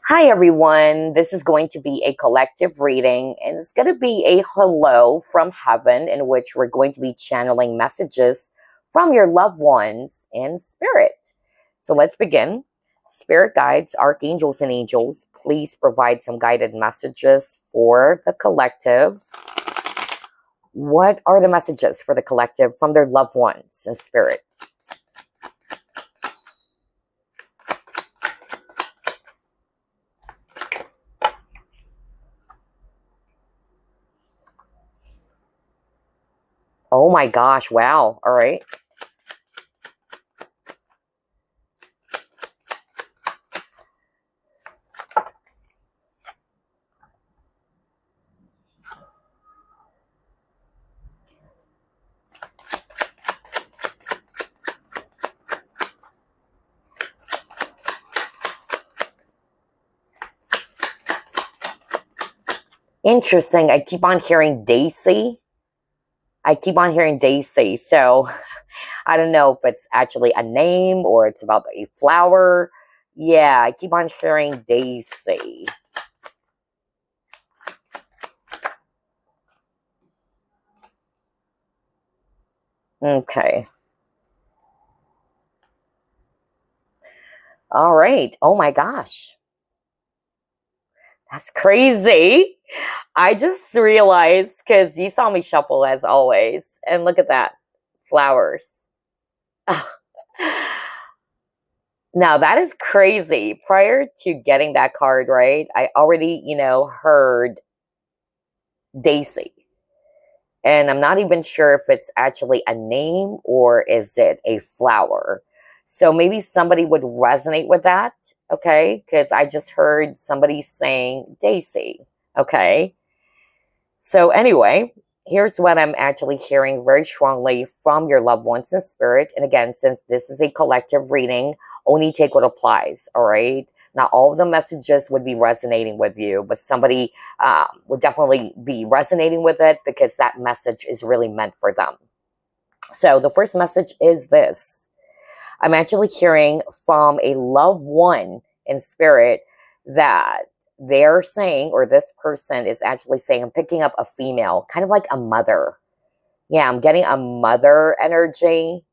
Hi, everyone. This is going to be a collective reading, and it's going to be a hello from heaven, in which we're going to be channeling messages from your loved ones in spirit. So let's begin. Spirit guides, archangels, and angels, please provide some guided messages for the collective. What are the messages for the collective from their loved ones in spirit? Oh my gosh, wow. All right. Interesting. I keep on hearing Daisy. So I don't know if it's actually a name or it's about a flower. Yeah, I keep on hearing Daisy. Okay. All right. Oh my gosh. That's crazy. I just realized, because you saw me shuffle as always. And look at that. Flowers. Now that is crazy. Prior to getting that card, right, I already, heard Daisy. And I'm not even sure if it's actually a name or is it a flower. So maybe somebody would resonate with that, okay? Because I just heard somebody saying Daisy, okay? So anyway, here's what I'm actually hearing very strongly from your loved ones in spirit. And again, since this is a collective reading, only take what applies, all right? Not all of the messages would be resonating with you, but somebody would definitely be resonating with it because that message is really meant for them. So the first message is this. I'm actually hearing from a loved one in spirit that they're saying, or this person is actually saying, I'm picking up a female, kind of like a mother. Yeah, I'm getting a mother energy.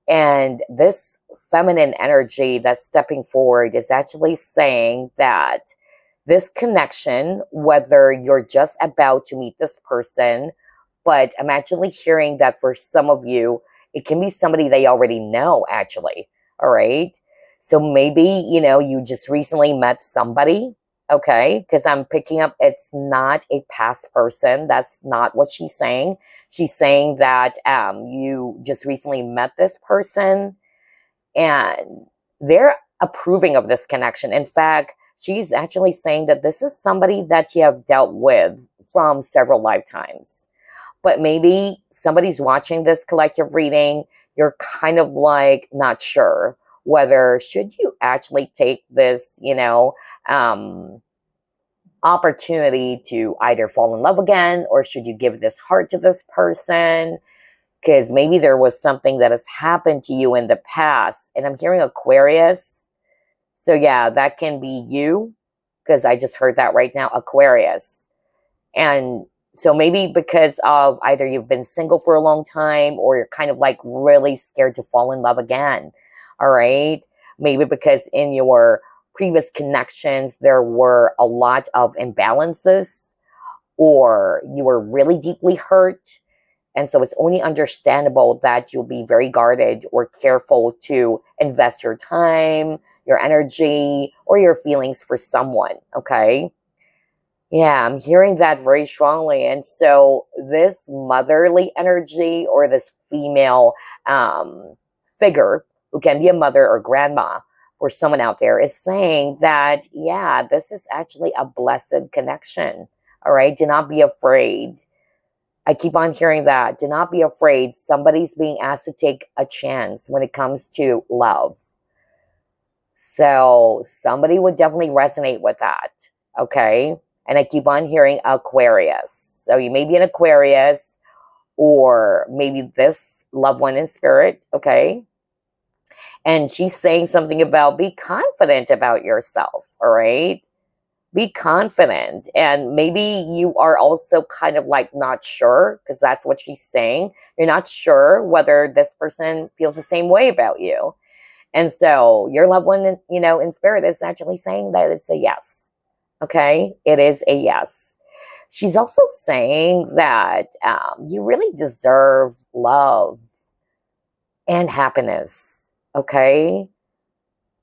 And this feminine energy that's stepping forward is actually saying that this connection, whether you're just about to meet this person, but I'm actually hearing that for some of you, it can be somebody they already know, actually. All right. So maybe, you just recently met somebody. Okay. Because I'm picking up, it's not a past person. That's not what she's saying. She's saying that you just recently met this person and they're approving of this connection. In fact, she's actually saying that this is somebody that you have dealt with from several lifetimes. But maybe somebody's watching this collective reading, you're kind of like not sure whether should you actually take this, opportunity to either fall in love again, or should you give this heart to this person? Because maybe there was something that has happened to you in the past. And I'm hearing Aquarius. So yeah, that can be you, because I just heard that right now, Aquarius. And so maybe because of either you've been single for a long time or you're kind of like really scared to fall in love again. All right. Maybe because in your previous connections, there were a lot of imbalances or you were really deeply hurt. And so it's only understandable that you'll be very guarded or careful to invest your time, your energy, or your feelings for someone. Okay. Yeah, I'm hearing that very strongly. And so this motherly energy or this female figure who can be a mother or grandma or someone out there is saying that, yeah, this is actually a blessed connection. All right. Do not be afraid. I keep on hearing that. Do not be afraid. Somebody's being asked to take a chance when it comes to love. So somebody would definitely resonate with that. Okay. And I keep on hearing Aquarius. So you may be an Aquarius or maybe this loved one in spirit. Okay. And she's saying something about be confident about yourself. All right. Be confident. And maybe you are also kind of like not sure, because that's what she's saying. You're not sure whether this person feels the same way about you. And so your loved one, in spirit is actually saying that it's a yes. Okay? It is a yes. She's also saying that you really deserve love and happiness. Okay?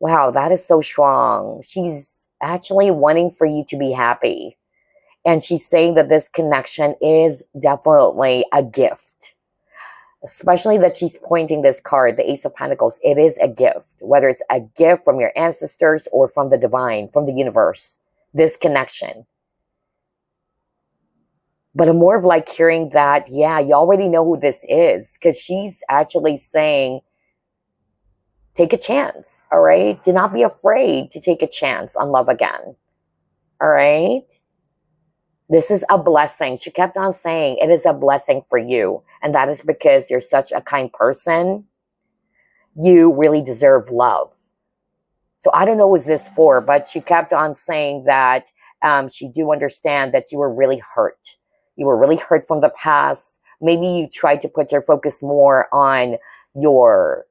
Wow, that is so strong. She's actually wanting for you to be happy. And she's saying that this connection is definitely a gift. Especially that she's pointing this card, the Ace of Pentacles. It is a gift. Whether it's a gift from your ancestors or from the divine, from the universe. This connection. But I'm more of like hearing that, yeah, you already know who this is. Because she's actually saying, take a chance, all right? Do not be afraid to take a chance on love again, all right? This is a blessing. She kept on saying it is a blessing for you. And that is because you're such a kind person. You really deserve love. So I don't know what this for, but she kept on saying that she do understand that you were really hurt. You were really hurt from the past. Maybe you tried to put your focus more on your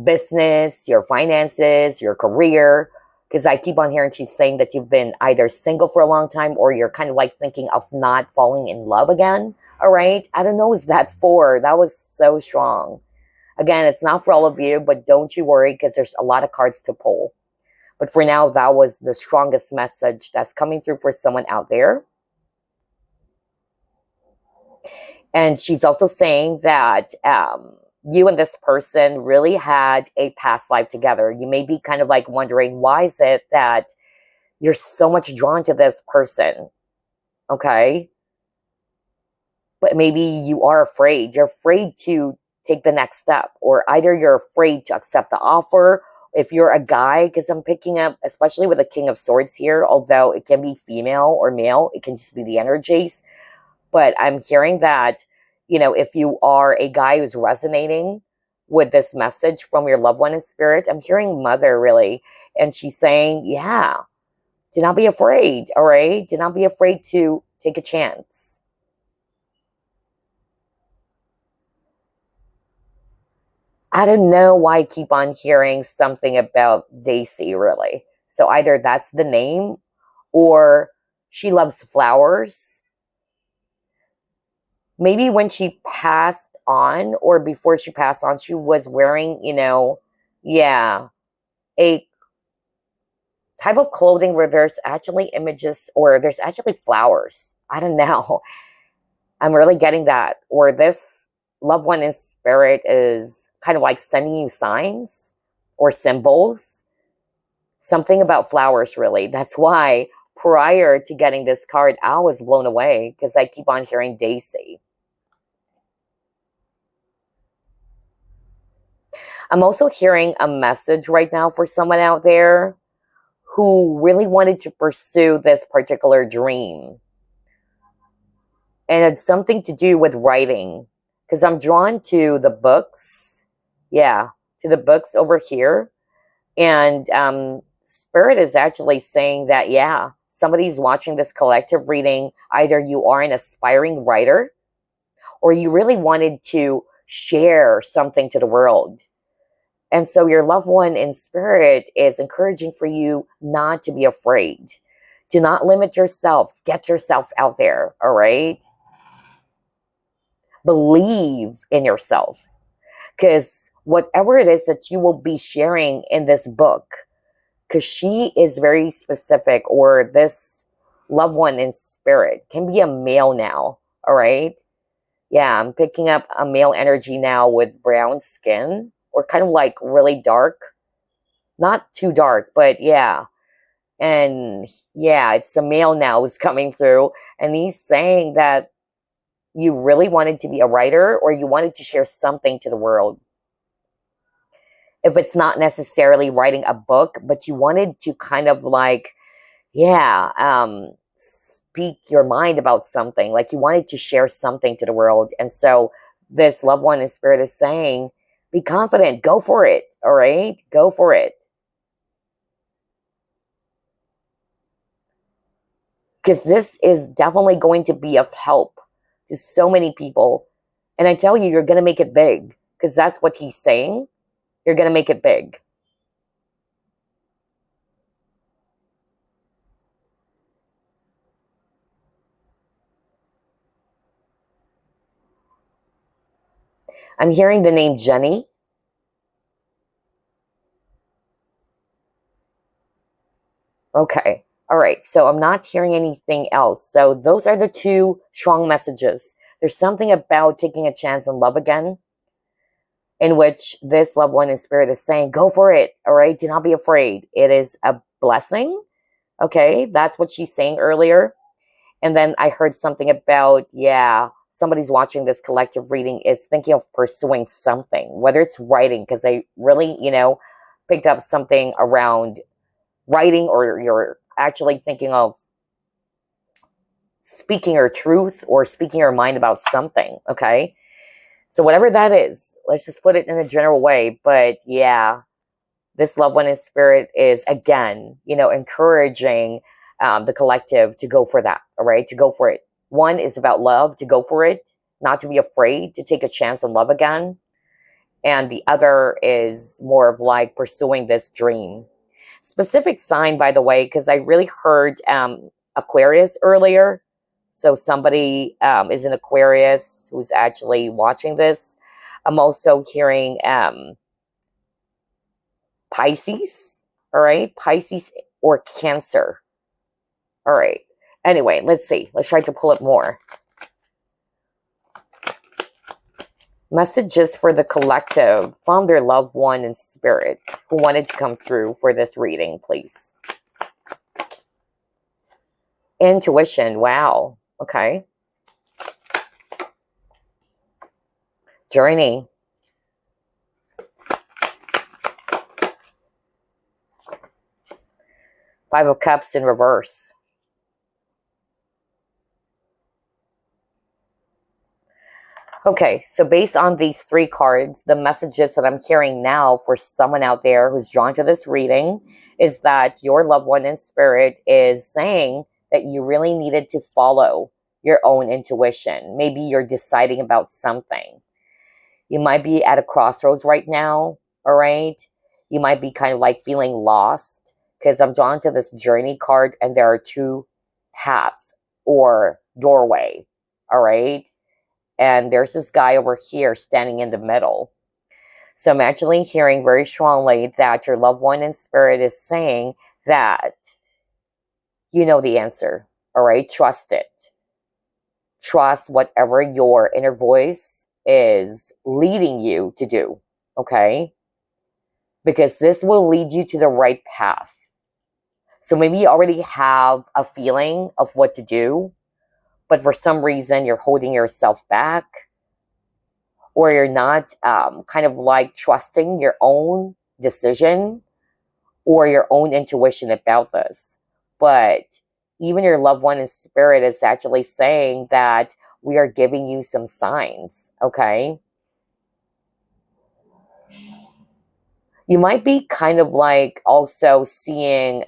business, your finances, your career. Because I keep on hearing she's saying that you've been either single for a long time or you're kind of like thinking of not falling in love again. All right. I don't know what that for. That was so strong. Again, it's not for all of you, but don't you worry because there's a lot of cards to pull. But for now, that was the strongest message that's coming through for someone out there. And she's also saying that you and this person really had a past life together. You may be kind of like wondering, why is it that you're so much drawn to this person? Okay. But maybe you are afraid. You're afraid to take the next step, or either you're afraid to accept the offer. If you're a guy, because I'm picking up, especially with the King of Swords here, although it can be female or male, it can just be the energies. But I'm hearing that, if you are a guy who's resonating with this message from your loved one in spirit, I'm hearing mother really. And she's saying, yeah, do not be afraid. All right. Do not be afraid to take a chance. I don't know why I keep on hearing something about Daisy really. So either that's the name or she loves flowers. Maybe when she passed on or before she passed on, she was wearing, a type of clothing where there's actually images or there's actually flowers. I don't know. I'm really getting that. Or this loved one in spirit is kind of like sending you signs or symbols. Something about flowers, really. That's why prior to getting this card, I was blown away because I keep on hearing Daisy. I'm also hearing a message right now for someone out there who really wanted to pursue this particular dream. And it's something to do with writing. Because I'm drawn to the books. Yeah, to the books over here. And Spirit is actually saying that, yeah, somebody's watching this collective reading. Either you are an aspiring writer or you really wanted to share something to the world. And so your loved one in spirit is encouraging for you not to be afraid. Do not limit yourself. Get yourself out there, all right? Believe in yourself. Because whatever it is that you will be sharing in this book, because she is very specific, or this loved one in spirit can be a male now, all right? Yeah, I'm picking up a male energy now with brown skin, or kind of like really dark. Not too dark, but yeah. And yeah, it's a male now who's coming through. And he's saying that you really wanted to be a writer or you wanted to share something to the world. If it's not necessarily writing a book, but you wanted to kind of like, speak your mind about something. Like you wanted to share something to the world. And so this loved one in spirit is saying, be confident, go for it, all right? Go for it. because this is definitely going to be of help to so many people. And I tell you, you're going to make it big, because that's what he's saying. You're going to make it big. I'm hearing the name Jenny. Okay. All right. So I'm not hearing anything else. So those are the two strong messages. There's something about taking a chance in love again, in which this loved one in spirit is saying, go for it. All right. Do not be afraid. It is a blessing. Okay. That's what she's saying earlier. And then I heard something about, yeah, somebody's watching this collective reading is thinking of pursuing something, whether it's writing, because I really, picked up something around writing, or you're actually thinking of speaking your truth or speaking your mind about something. Okay. So whatever that is, let's just put it in a general way. But yeah, this loved one in spirit is, again, encouraging the collective to go for that. All right. To go for it. One is about love, to go for it, not to be afraid, to take a chance and love again. And the other is more of like pursuing this dream. Specific sign, by the way, because I really heard Aquarius earlier. So somebody is an Aquarius who's actually watching this. I'm also hearing Pisces. All right. Pisces or Cancer. All right. Anyway, let's see. Let's try to pull it more. Messages for the collective from their loved one in spirit who wanted to come through for this reading, please. Intuition. Wow. Okay. Journey. Five of Cups in reverse. Okay, so based on these three cards, the messages that I'm hearing now for someone out there who's drawn to this reading is that your loved one in spirit is saying that you really needed to follow your own intuition. Maybe you're deciding about something. You might be at a crossroads right now, all right? You might be kind of like feeling lost, because I'm drawn to this journey card and there are two paths or doorway, all right? And there's this guy over here standing in the middle. So I'm actually hearing very strongly that your loved one in spirit is saying that you know the answer, all right? Trust it. Trust whatever your inner voice is leading you to do, okay? Because this will lead you to the right path. So maybe you already have a feeling of what to do, but for some reason you're holding yourself back, or you're not kind of like trusting your own decision or your own intuition about this. But even your loved one in spirit is actually saying that we are giving you some signs, okay? You might be kind of like also seeing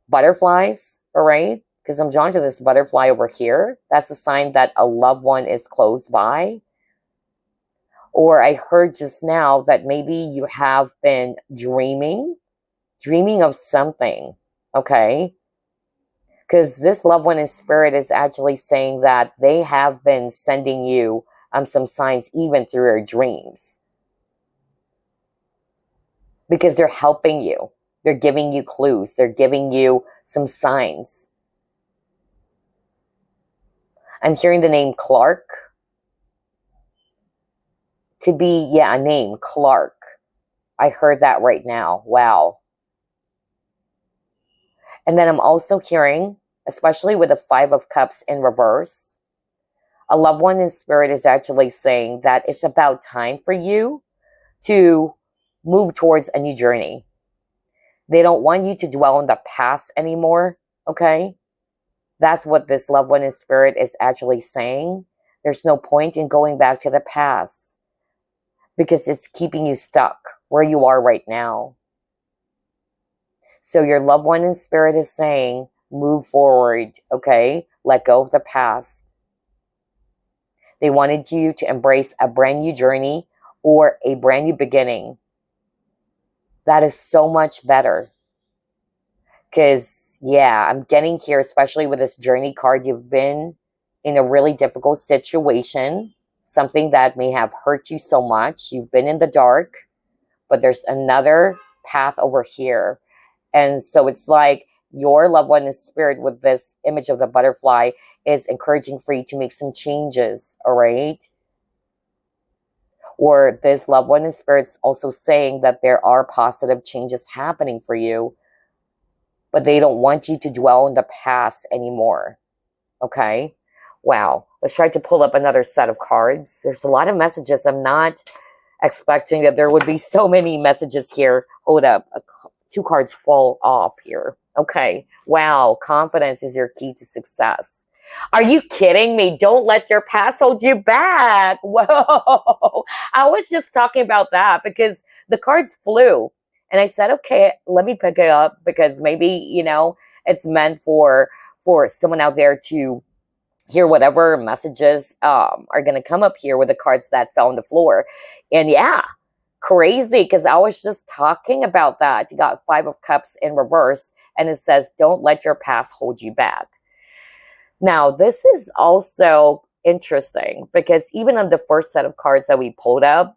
butterflies, all right? Because I'm drawn to this butterfly over here. That's a sign that a loved one is close by. Or I heard just now that maybe you have been dreaming of something, okay? Because this loved one in spirit is actually saying that they have been sending you some signs even through your dreams. Because they're helping you. They're giving you clues. They're giving you some signs. I'm hearing the name Clark. Could be, yeah, a name, Clark. I heard that right now. Wow. And then I'm also hearing, especially with the Five of Cups in reverse, a loved one in spirit is actually saying that it's about time for you to move towards a new journey. They don't want you to dwell on the past anymore, okay? That's what this loved one in spirit is actually saying. There's no point in going back to the past because it's keeping you stuck where you are right now. So your loved one in spirit is saying, move forward, okay? Let go of the past. They wanted you to embrace a brand new journey or a brand new beginning. That is so much better. Because, yeah, I'm getting here, especially with this journey card, you've been in a really difficult situation, something that may have hurt you so much. You've been in the dark, but there's another path over here. And so it's like your loved one in spirit with this image of the butterfly is encouraging for you to make some changes, all right? Or this loved one in spirit is also saying that there are positive changes happening for you, but they don't want you to dwell in the past anymore, okay? Wow, let's try to pull up another set of cards. There's a lot of messages. I'm not expecting that there would be so many messages here. Hold up, 2 cards fall off here. Okay, wow, confidence is your key to success. Are you kidding me? Don't let your past hold you back. Whoa, I was just talking about that because the cards flew. And I said, okay, let me pick it up because maybe, you know, it's meant for someone out there to hear whatever messages are going to come up here with the cards that fell on the floor. And yeah, crazy, because I was just talking about that. You got 5 of Cups in reverse, and it says, don't let your past hold you back. Now, this is also interesting because even on the first set of cards that we pulled up,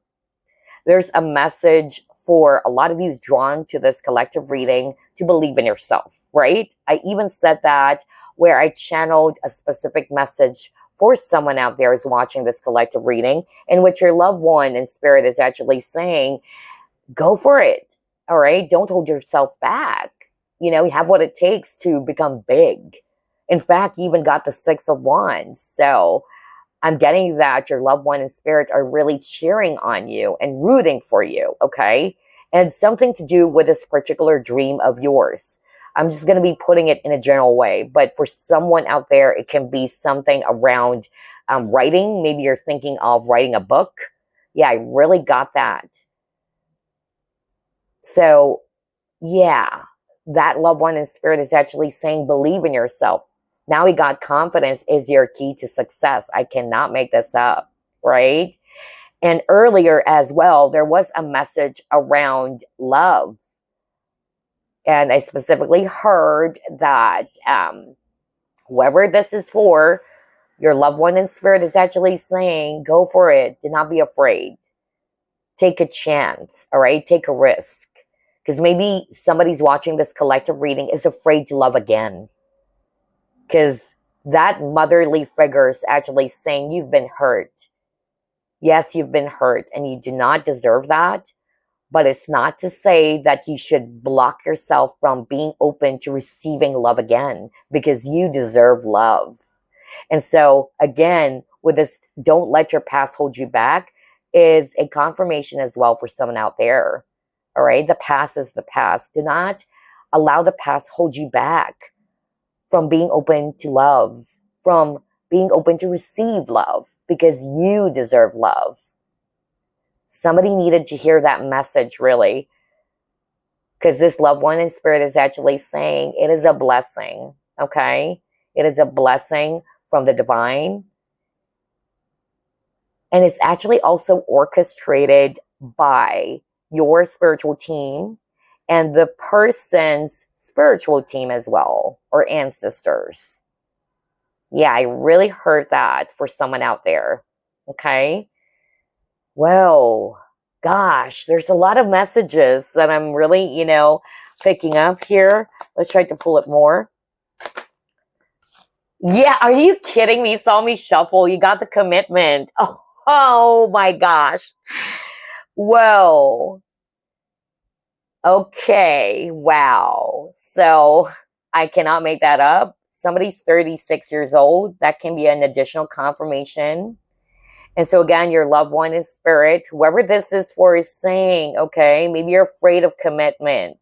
there's a message for a lot of you drawn to this collective reading to believe in yourself, right? I even said that where I channeled a specific message for someone out there who's watching this collective reading, in which your loved one in spirit is actually saying, go for it, all right? Don't hold yourself back. You know, you have what it takes to become big. In fact, you even got the 6 of Wands. So I'm getting that your loved one in spirit are really cheering on you and rooting for you, okay? And something to do with this particular dream of yours. I'm just going to be putting it in a general way. But for someone out there, it can be something around writing. Maybe you're thinking of writing a book. Yeah, I really got that. So, yeah, that loved one in spirit is actually saying, believe in yourself. Now we got confidence is your key to success. I cannot make this up, right? And earlier as well, there was a message around love. And I specifically heard that whoever this is for, your loved one in spirit is actually saying, go for it. Do not be afraid. Take a chance, all right? Take a risk. Because maybe somebody's watching this collective reading is afraid to love again. Because that motherly figure is actually saying you've been hurt. Yes, you've been hurt and you do not deserve that. But it's not to say that you should block yourself from being open to receiving love again, because you deserve love. And so, again, with this, don't let your past hold you back, is a confirmation as well for someone out there. All right? The past is the past. Do not allow the past hold you back from being open to love, from being open to receive love, because you deserve love. Somebody needed to hear that message, really, because this loved one in spirit is actually saying it is a blessing, okay? It is a blessing from the divine. And it's actually also orchestrated by your spiritual team and the person's spiritual team as well, or ancestors. Yeah, I really heard that for someone out there, okay? Well, gosh, there's a lot of messages that I'm really, picking up here. Let's try to pull it more. Yeah, are you kidding me? You saw me shuffle. You got the commitment. Oh my gosh. Whoa. Okay, wow. So I cannot make that up. Somebody's 36 years old. That can be an additional confirmation. And so again, your loved one in spirit, whoever this is for, is saying, okay, maybe you're afraid of commitment.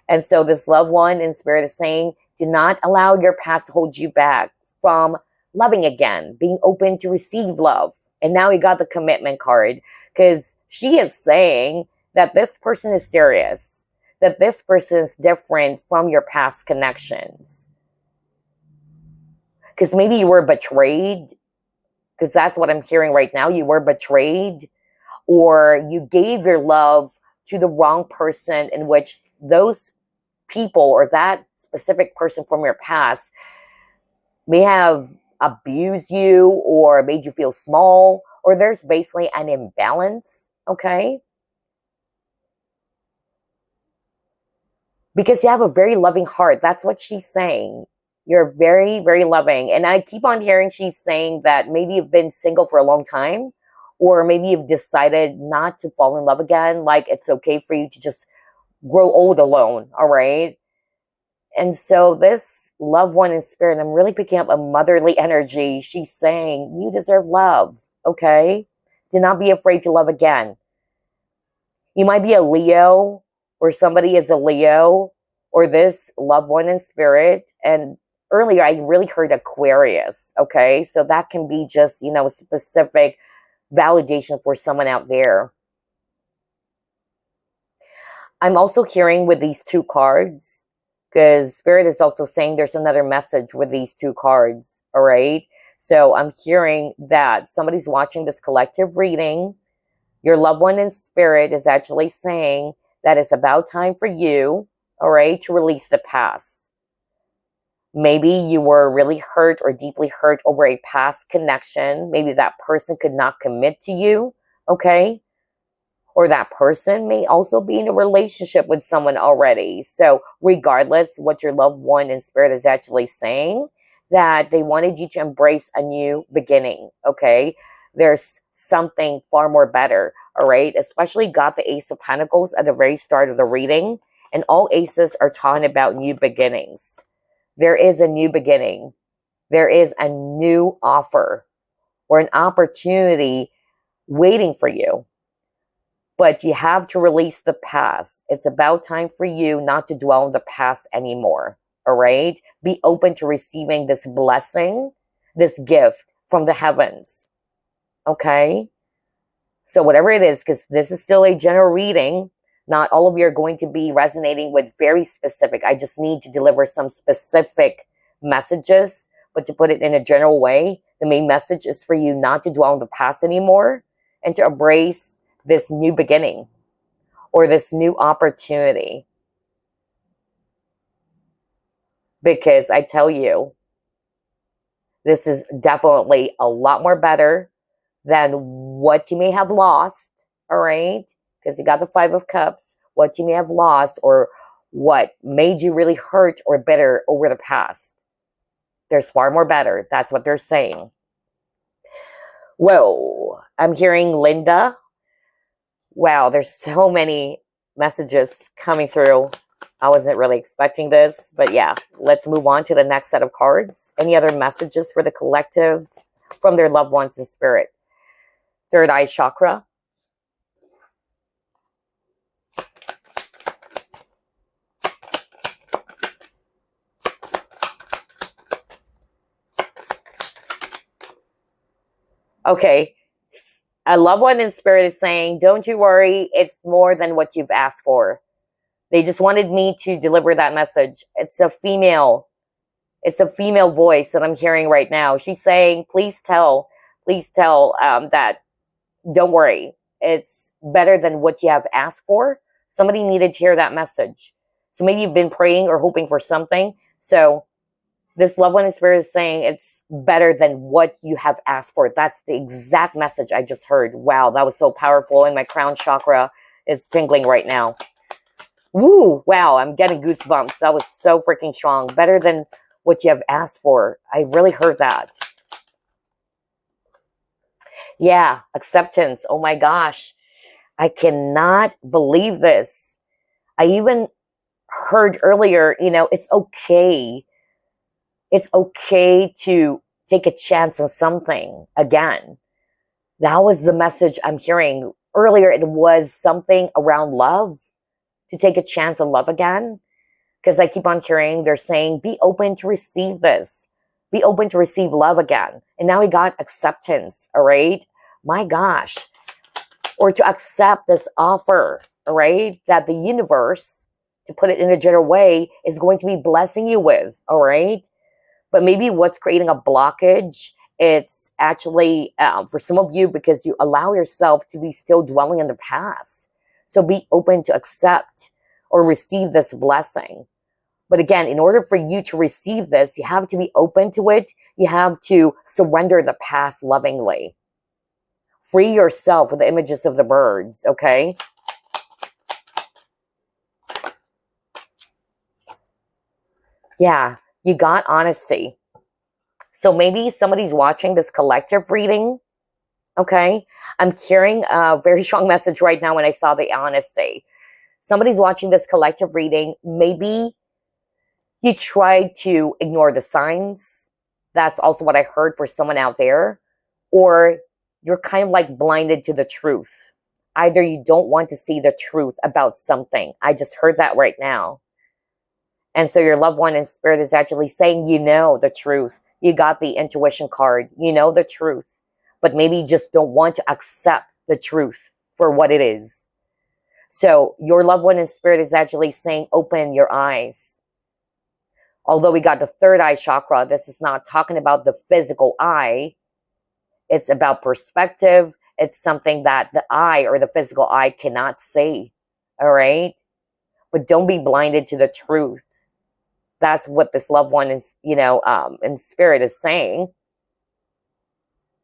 And so this loved one in spirit is saying, do not allow your past to hold you back from loving again, being open to receive love. And now we got the commitment card, because she is saying that this person is serious. that this person is different from your past connections. Because maybe you were betrayed, because that's what I'm hearing right now. You were betrayed, or you gave your love to the wrong person, in which those people or that specific person from your past may have abused you or made you feel small, or there's basically an imbalance, okay? Because you have a very loving heart. That's what she's saying. You're very, very loving. And I keep on hearing she's saying that maybe you've been single for a long time, or maybe you've decided not to fall in love again. Like, it's okay for you to just grow old alone, all right? And so this loved one in spirit, I'm really picking up a motherly energy. She's saying, you deserve love, okay? Do not be afraid to love again. You might be a Leo, or somebody is a Leo, or this loved one in spirit. And earlier, I really heard Aquarius, okay? So that can be just, you know, a specific validation for someone out there. I'm also hearing with these two cards, because Spirit is also saying there's another message with these two cards, all right? So I'm hearing that somebody's watching this collective reading. Your loved one in spirit is actually saying that it's about time for you, all right, to release the past. Maybe you were really hurt or deeply hurt over a past connection. Maybe that person could not commit to you, okay? Or that person may also be in a relationship with someone already. So regardless what your loved one in spirit is actually saying, that they wanted you to embrace a new beginning, okay? There's something far more better, all right? Especially got the Ace of Pentacles at the very start of the reading. And all aces are talking about new beginnings. There is a new beginning. There is a new offer or an opportunity waiting for you. But you have to release the past. It's about time for you not to dwell on the past anymore. All right? Be open to receiving this blessing, this gift from the heavens. Okay? So whatever it is, because this is still a general reading, not all of you are going to be resonating with very specific. I just need to deliver some specific messages, but to put it in a general way, the main message is for you not to dwell on the past anymore and to embrace this new beginning or this new opportunity. Because I tell you, this is definitely a lot more better than what you may have lost, all right? Because you got the Five of Cups, what you may have lost or what made you really hurt or bitter over the past. There's far more better. That's what they're saying. Whoa, I'm hearing Linda. Wow, there's so many messages coming through. I wasn't really expecting this, but yeah, let's move on to the next set of cards. Any other messages for the collective from their loved ones in spirit? Third eye chakra. Okay, a loved one in spirit is saying, don't you worry, it's more than what you've asked for. They just wanted me to deliver that message. It's a female voice that I'm hearing right now. She's saying, please tell that, don't worry, it's better than what you have asked for. Somebody needed to hear that message. So maybe you've been praying or hoping for something. So this loved one in spirit is saying it's better than what you have asked for. That's the exact message I just heard. Wow, that was so powerful. And my crown chakra is tingling right now. Woo, wow, I'm getting goosebumps. That was so freaking strong. Better than what you have asked for. I really heard that. Yeah, acceptance. Oh my gosh. I cannot believe this. I even heard earlier, you know, it's okay. It's okay to take a chance on something again. That was the message I'm hearing. Earlier, it was something around love, to take a chance on love again. Because I keep on hearing, they're saying, be open to receive this. Be open to receive love again. And now we got acceptance, all right? My gosh. Or to accept this offer, all right? That the universe to put it in a general way, is going to be blessing you with, all right? But maybe what's creating a blockage, it's actually for some of you because you allow yourself to be still dwelling in the past. So be open to accept or receive this blessing. But again, in order for you to receive this, you have to be open to it. You have to surrender the past lovingly. Free yourself with the images of the birds, okay? Yeah, you got honesty. So maybe somebody's watching this collective reading, okay? I'm hearing a very strong message right now when I saw the honesty. Somebody's watching this collective reading. Maybe you try to ignore the signs. That's also what I heard for someone out there. Or you're kind of like blinded to the truth. Either you don't want to see the truth about something. I just heard that right now. And so your loved one in spirit is actually saying, you know the truth. You got the intuition card. You know the truth. But maybe you just don't want to accept the truth for what it is. So your loved one in spirit is actually saying, open your eyes. Although we got the third eye chakra, this is not talking about the physical eye. It's about perspective. It's something that the eye or the physical eye cannot see. All right? But don't be blinded to the truth. That's what this loved one is, in spirit is saying.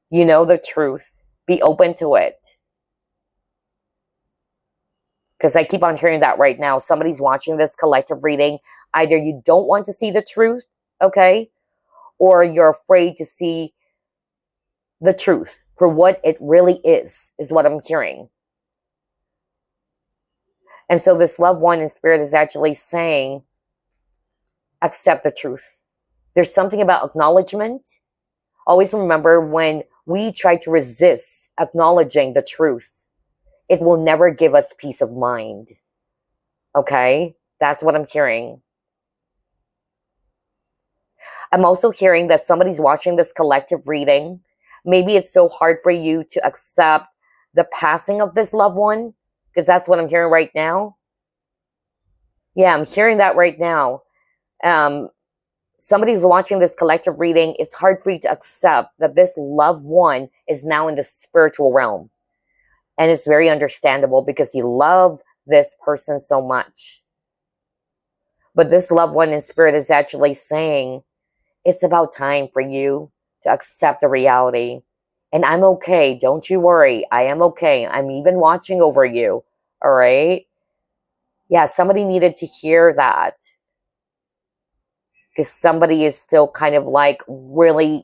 You know the truth. Be open to it. Because I keep on hearing that right now. Somebody's watching this collective reading. Either you don't want to see the truth, okay? Or you're afraid to see the truth for what it really is what I'm hearing. And so this loved one in spirit is actually saying, accept the truth. There's something about acknowledgement. Always remember, when we try to resist acknowledging the truth, it will never give us peace of mind. Okay? That's what I'm hearing. I'm also hearing that somebody's watching this collective reading. Maybe it's so hard for you to accept the passing of this loved one, because that's what I'm hearing right now. Yeah, I'm hearing that right now. Somebody's watching this collective reading. It's hard for you to accept that this loved one is now in the spiritual realm. And it's very understandable because you love this person so much. But this loved one in spirit is actually saying, it's about time for you to accept the reality. And I'm okay. Don't you worry. I am okay. I'm even watching over you. All right? Yeah, somebody needed to hear that. Because somebody is still kind of like really,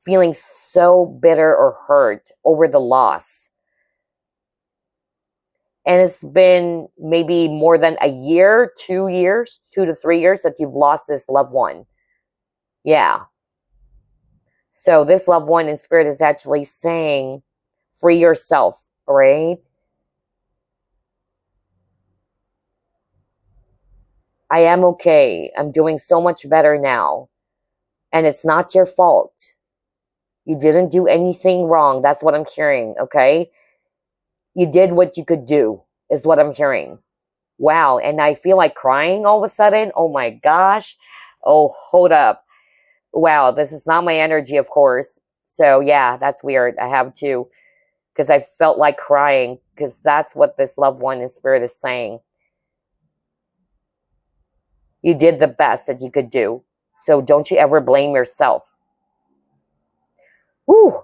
feeling so bitter or hurt over the loss. And it's been maybe more than a year, 2 years, 2 to 3 years that you've lost this loved one. Yeah. So this loved one in spirit is actually saying, free yourself, right? I am okay. I'm doing so much better now. And it's not your fault. You didn't do anything wrong. That's what I'm hearing, okay? You did what you could do, is what I'm hearing. Wow, and I feel like crying all of a sudden. Oh my gosh. Oh, hold up. Wow, this is not my energy, of course. So yeah, that's weird. I have to, because I felt like crying, because that's what this loved one in spirit is saying. You did the best that you could do. So don't you ever blame yourself. Woo!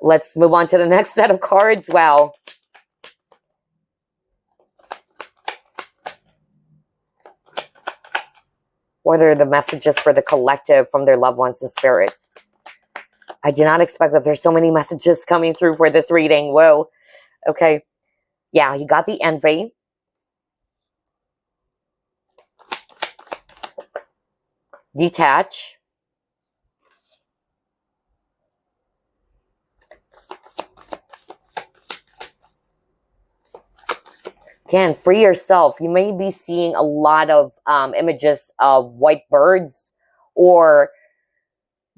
Let's move on to the next set of cards. Wow. What are the messages for the collective from their loved ones in spirit? I did not expect that there's so many messages coming through for this reading. Whoa. Okay. Yeah, you got the envy. Detach. Again, free yourself. You may be seeing a lot of images of white birds or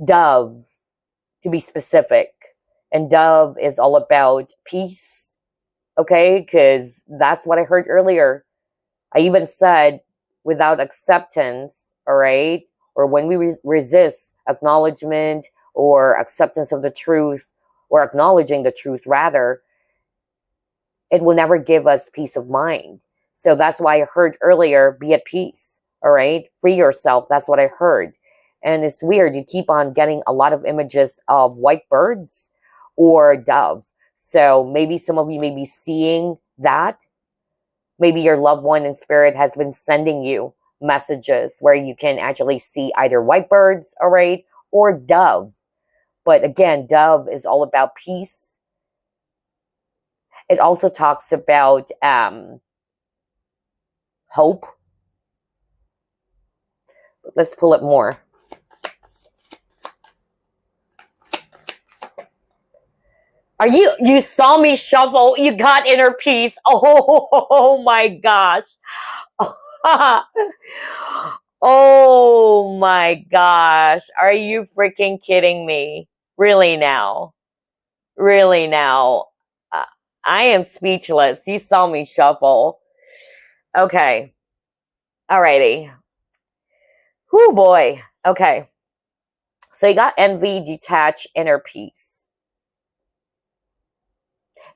dove, to be specific. And dove is all about peace, okay? Because that's what I heard earlier. I even said without acceptance, all right, or when we resist acknowledgement or acceptance of the truth, or acknowledging the truth rather, it will never give us peace of mind. So that's why I heard earlier, be at peace, all right? Free yourself. That's what I heard. And it's weird. You keep on getting a lot of images of white birds or dove. So maybe some of you may be seeing that. Maybe your loved one in spirit has been sending you messages where you can actually see either white birds, all right, or dove. But again, dove is all about peace. It also talks about hope. Let's pull it more. You saw me shuffle, you got inner peace. Oh my gosh. Oh my gosh. Are you freaking kidding me? Really now? Really now? I am speechless. You saw me shuffle. Okay. Alrighty. Whoo boy. Okay. So you got envy, detach, inner peace.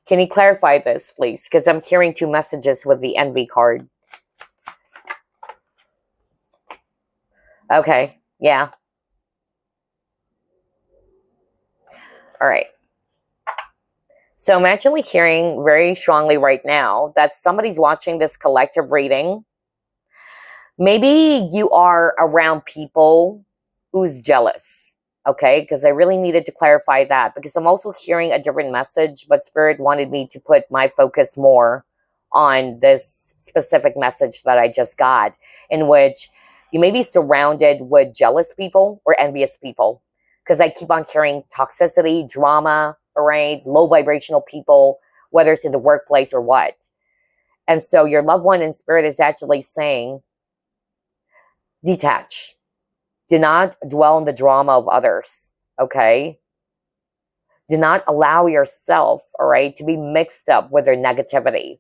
Can you clarify this, please? Because I'm hearing two messages with the envy card. Okay. Yeah. All right. So I'm actually hearing very strongly right now that somebody's watching this collective reading. Maybe you are around people who's jealous, okay? Because I really needed to clarify that, because I'm also hearing a different message, but Spirit wanted me to put my focus more on this specific message that I just got, in which you may be surrounded with jealous people or envious people, because I keep on hearing toxicity, drama, right? Low vibrational people, whether it's in the workplace or what. And so your loved one in spirit is actually saying, detach. Do not dwell on the drama of others, okay? Do not allow yourself, all right, to be mixed up with their negativity.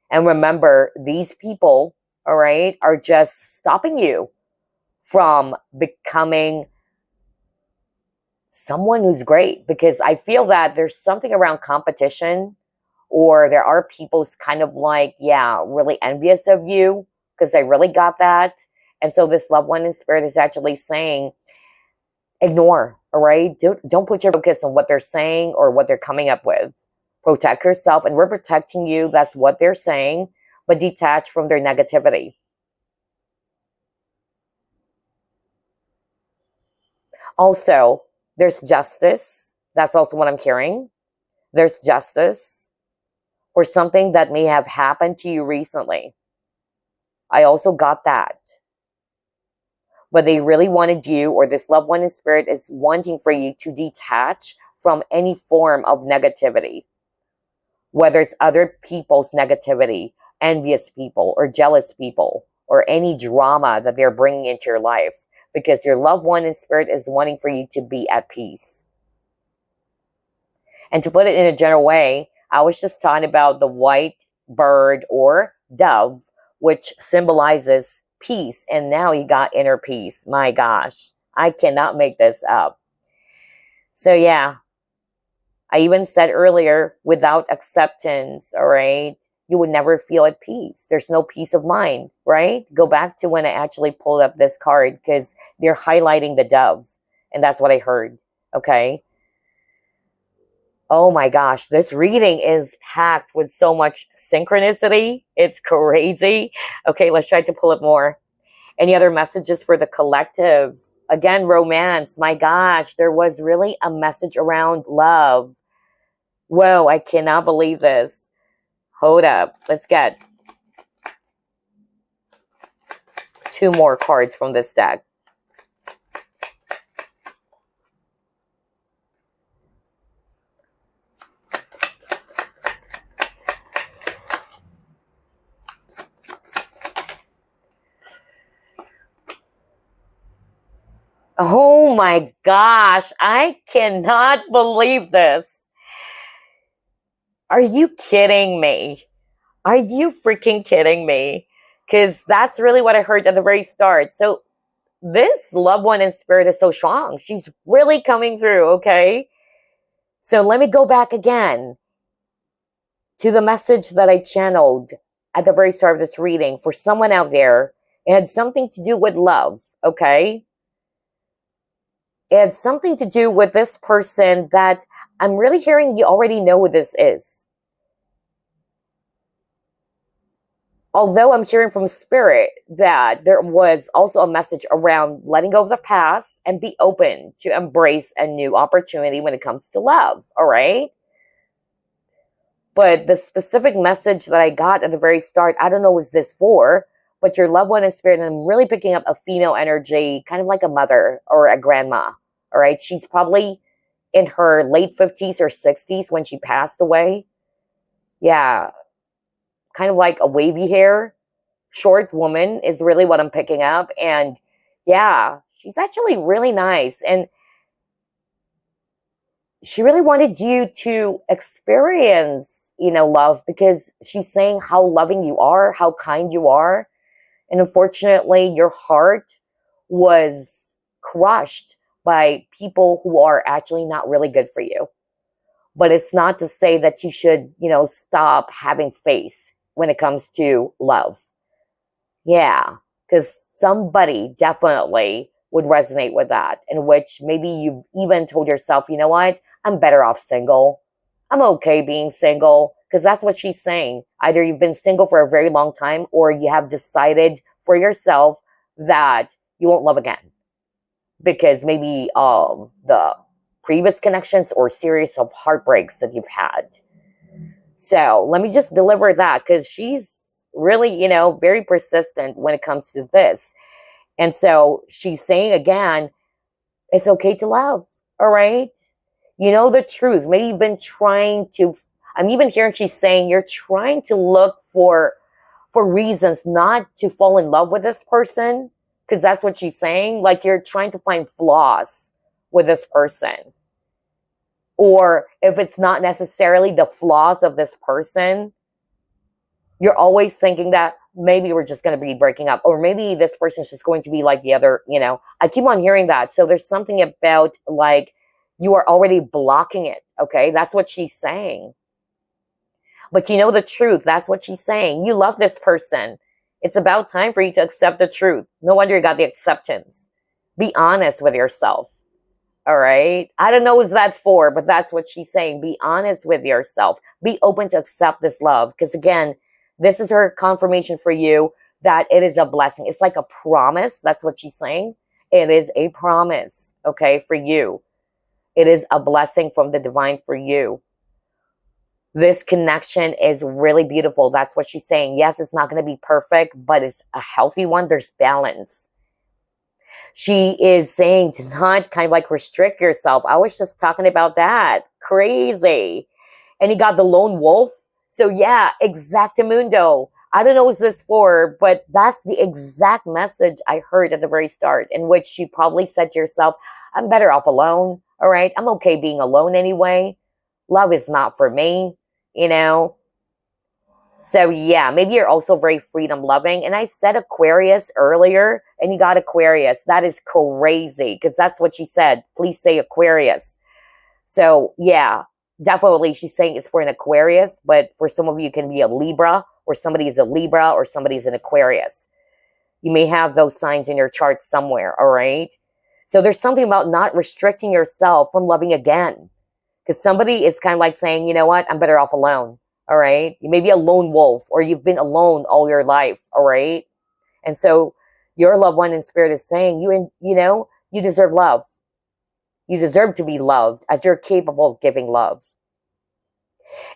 And remember, these people, all right, are just stopping you from becoming someone who's great, because I feel that there's something around competition, or there are people who's kind of like, yeah, really envious of you because they really got that. And so this loved one in spirit is actually saying, ignore, all right? Don't put your focus on what they're saying or what they're coming up with. Protect yourself, and we're protecting you. That's what they're saying, but detach from their negativity. Also, there's justice. That's also what I'm hearing. There's justice for something that may have happened to you recently. I also got that. But they really wanted you, or this loved one in spirit is wanting for you to detach from any form of negativity. Whether it's other people's negativity, envious people, or jealous people, or any drama that they're bringing into your life. Because your loved one in spirit is wanting for you to be at peace. And to put it in a general way, I was just talking about the white bird or dove, which symbolizes peace. And now you got inner peace. My gosh, I cannot make this up. So yeah, I even said earlier, without acceptance, all right, you would never feel at peace. There's no peace of mind, right? Go back to when I actually pulled up this card, because they're highlighting the dove. And that's what I heard, okay? Oh my gosh, this reading is packed with so much synchronicity. It's crazy. Okay, let's try to pull it more. Any other messages for the collective? Again, romance. My gosh, there was really a message around love. Whoa, I cannot believe this. Hold up. Let's get 2 more cards from this deck. Oh my gosh, I cannot believe this. Are you kidding me? Are you freaking kidding me? Because that's really what I heard at the very start. So this loved one in spirit is so strong. She's really coming through, okay? So let me go back again to the message that I channeled at the very start of this reading for someone out there. It had something to do with love, okay? It had something to do with this person that I'm really hearing you already know who this is. Although I'm hearing from spirit that there was also a message around letting go of the past and be open to embrace a new opportunity when it comes to love, all right? But the specific message that I got at the very start, I don't know what this for, but your loved one in spirit, and I'm really picking up a female energy, kind of like a mother or a grandma, all right? She's probably in her late 50s or 60s when she passed away. Yeah, kind of like a wavy hair, short woman is really what I'm picking up. And yeah, she's actually really nice. And she really wanted you to experience, love, because she's saying how loving you are, how kind you are. And unfortunately, your heart was crushed by people who are actually not really good for you. But it's not to say that you should, stop having faith when it comes to love. Yeah, because somebody definitely would resonate with that, in which maybe you even told yourself, you know what, I'm better off single. I'm okay being single, because that's what she's saying. Either you've been single for a very long time, or you have decided for yourself that you won't love again because maybe of the previous connections or series of heartbreaks that you've had. So let me just deliver that, because she's really, very persistent when it comes to this. And so she's saying again, it's okay to love, all right? You know the truth. Maybe you've been trying to, I'm even hearing she's saying you're trying to look for reasons not to fall in love with this person, because that's what she's saying. Like you're trying to find flaws with this person. Or if it's not necessarily the flaws of this person, you're always thinking that maybe we're just going to be breaking up, or maybe this person's just going to be like the other, I keep on hearing that. So there's something about like you are already blocking it. Okay. That's what she's saying. But you know the truth. That's what she's saying. You love this person. It's about time for you to accept the truth. No wonder you got the acceptance. Be honest with yourself. All right. I don't know what's that for, but that's what she's saying. Be honest with yourself. Be open to accept this love. Because again, this is her confirmation for you that it is a blessing. It's like a promise. That's what she's saying. It is a promise, okay, for you. It is a blessing from the divine for you. This connection is really beautiful. That's what she's saying. Yes, it's not going to be perfect, but it's a healthy one. There's balance. She is saying to not kind of like restrict yourself. I was just talking about that. Crazy. And you got the lone wolf. So yeah, exactamundo. I don't know what this for, but that's the exact message I heard at the very start, in which you probably said to yourself, I'm better off alone. All right. I'm okay being alone anyway. Love is not for me, So yeah, maybe you're also very freedom loving. And I said Aquarius earlier, and you got Aquarius. That is crazy, because that's what she said. Please say Aquarius. So yeah, definitely she's saying it's for an Aquarius, but for some of you it can be a Libra, or somebody is a Libra, or somebody's an Aquarius. You may have those signs in your chart somewhere, all right? So there's something about not restricting yourself from loving again. Because somebody is kind of like saying, you know what, I'm better off alone. All right. You may be a lone wolf, or you've been alone all your life. All right. And so your loved one in spirit is saying, you deserve love. You deserve to be loved, as you're capable of giving love.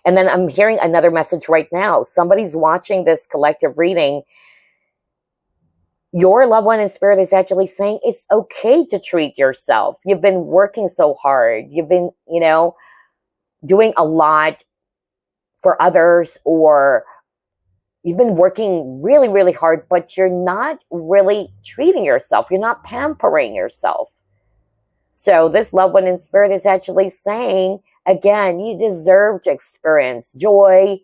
And then I'm hearing another message right now. Somebody's watching this collective reading. Your loved one in spirit is actually saying it's okay to treat yourself. You've been working so hard. You've been, doing a lot for others, or you've been working really, really hard, but you're not really treating yourself. You're not pampering yourself. So this loved one in spirit is actually saying, again, you deserve to experience joy,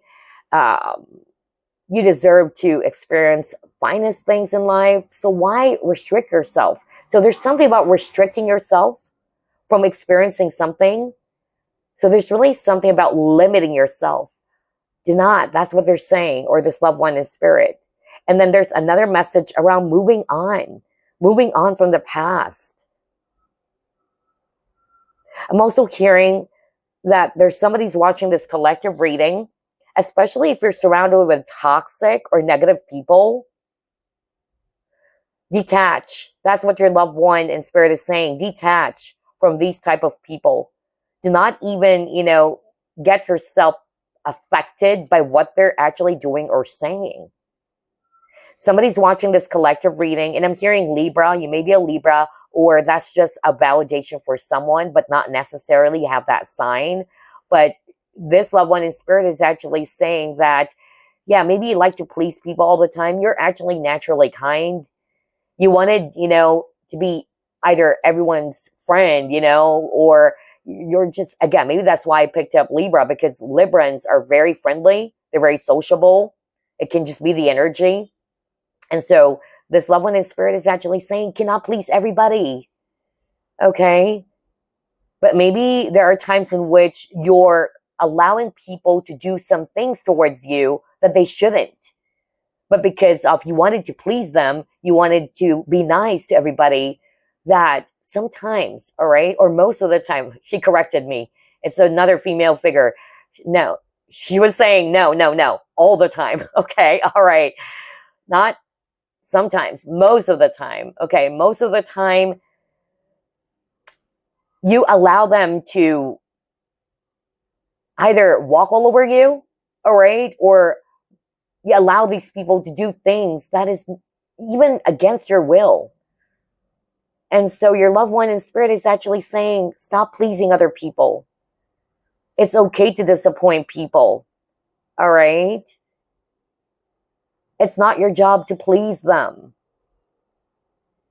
You deserve to experience finest things in life. So why restrict yourself? So there's something about restricting yourself from experiencing something. So there's really something about limiting yourself. Do not. That's what they're saying, or this loved one in spirit. And then there's another message around moving on from the past. I'm also hearing that there's somebody who's watching this collective reading, especially if you're surrounded with toxic or negative people. Detach. That's what your loved one in spirit is saying. Detach from these type of people. Do not even, get yourself affected by what they're actually doing or saying. Somebody's watching this collective reading, and I'm hearing Libra. You may be a Libra, or that's just a validation for someone, but not necessarily have that sign. But this loved one in spirit is actually saying that, yeah, maybe you like to please people all the time. You're actually naturally kind. You wanted, to be either everyone's friend, or you're just, again, maybe that's why I picked up Libra, because Librans are very friendly. They're very sociable. It can just be the energy. And so this loved one in spirit is actually saying, cannot please everybody. Okay. But maybe there are times in which you're allowing people to do some things towards you that they shouldn't. But because of you wanted to please them, you wanted to be nice to everybody, that sometimes, all right, or most of the time, she corrected me. It's another female figure. No, she was saying no, all the time. Okay, all right. Not sometimes, most of the time. Okay, most of the time, you allow them to either walk all over you, all right, or you allow these people to do things that is even against your will. And so your loved one in spirit is actually saying, stop pleasing other people. It's okay to disappoint people. All right? It's not your job to please them.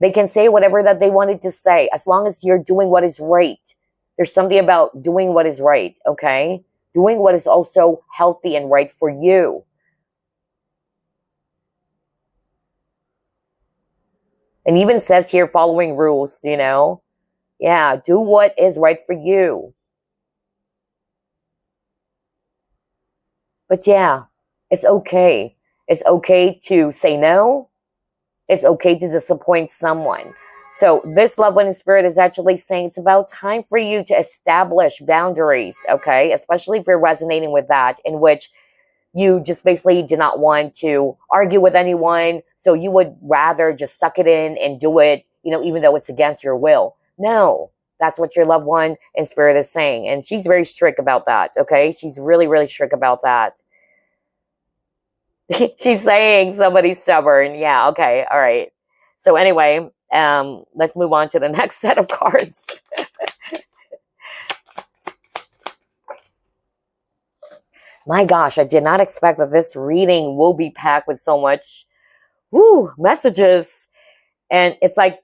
They can say whatever that they wanted to say, as long as you're doing what is right. There's something about doing what is right, okay? Doing what is also healthy and right for you. And even says here, following rules, Yeah, do what is right for you. But yeah, it's okay. It's okay to say no. It's okay to disappoint someone. So this loved one in spirit is actually saying it's about time for you to establish boundaries, okay? Especially if you're resonating with that, in which you just basically do not want to argue with anyone. So you would rather just suck it in and do it, even though it's against your will. No, that's what your loved one in spirit is saying. And she's very strict about that, okay? She's really, really strict about that. She's saying somebody's stubborn. Yeah, okay, all right. So anyway, let's move on to the next set of cards. My gosh, I did not expect that this reading will be packed with so much messages. And it's like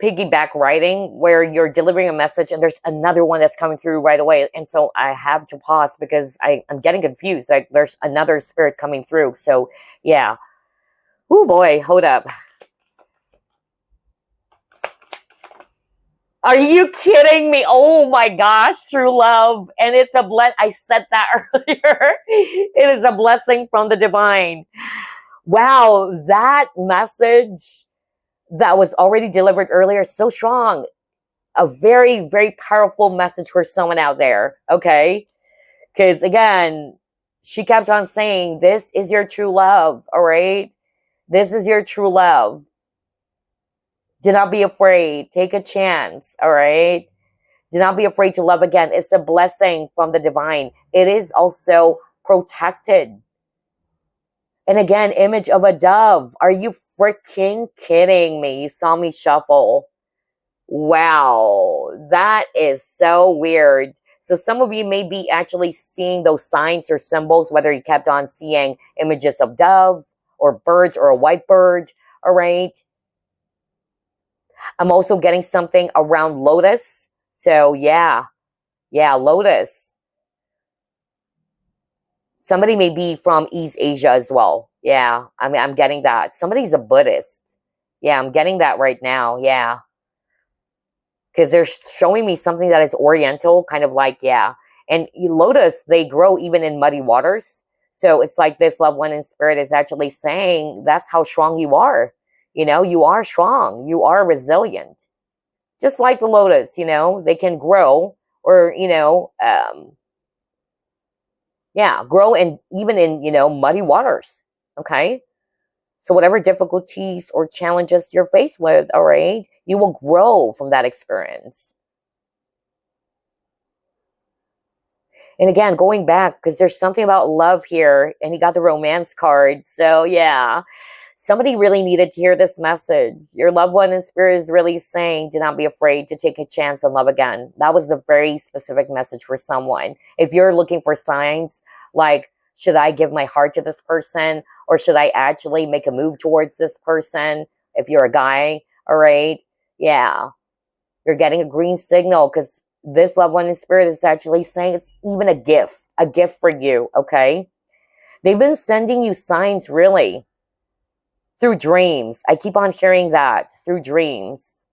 piggyback writing, where you're delivering a message and there's another one that's coming through right away. And so I have to pause because I'm getting confused. Like there's another spirit coming through. So yeah. Oh boy, hold up. Are you kidding me? Oh my gosh, true love. And it's a I said that earlier. It is a blessing from the divine. Wow, that message that was already delivered earlier is so strong. A very, very powerful message for someone out there, okay? Because again, she kept on saying, this is your true love, all right? This is your true love. Do not be afraid. Take a chance, all right? Do not be afraid to love again. It's a blessing from the divine. It is also protected. And again, image of a dove. Are you freaking kidding me? You saw me shuffle. Wow, that is so weird. So some of you may be actually seeing those signs or symbols, whether you kept on seeing images of dove or birds or a white bird, all right? I'm also getting something around lotus. So yeah, lotus. Somebody may be from East Asia as well. Yeah, I mean, I'm getting that. Somebody's a Buddhist. Yeah, I'm getting that right now. Yeah. Because they're showing me something that is Oriental, kind of like, yeah. And lotus, they grow even in muddy waters. So it's like this loved one in spirit is actually saying that's how strong you are. You know, you are strong. You are resilient. Just like the lotus, you know, they can grow or, you know, yeah, grow in even in, you know, muddy waters. Okay. So whatever difficulties or challenges you're faced with, all right, you will grow from that experience. And again, going back, because there's something about love here, and he got the romance card. So yeah, somebody really needed to hear this message. Your loved one in spirit is really saying, do not be afraid to take a chance and love again. That was a very specific message for someone. If you're looking for signs like, should I give my heart to this person? Or should I actually make a move towards this person? If you're a guy, all right, yeah, you're getting a green signal because this loved one in spirit is actually saying it's even a gift for you, okay? They've been sending you signs, really, through dreams. I keep on hearing that, through dreams.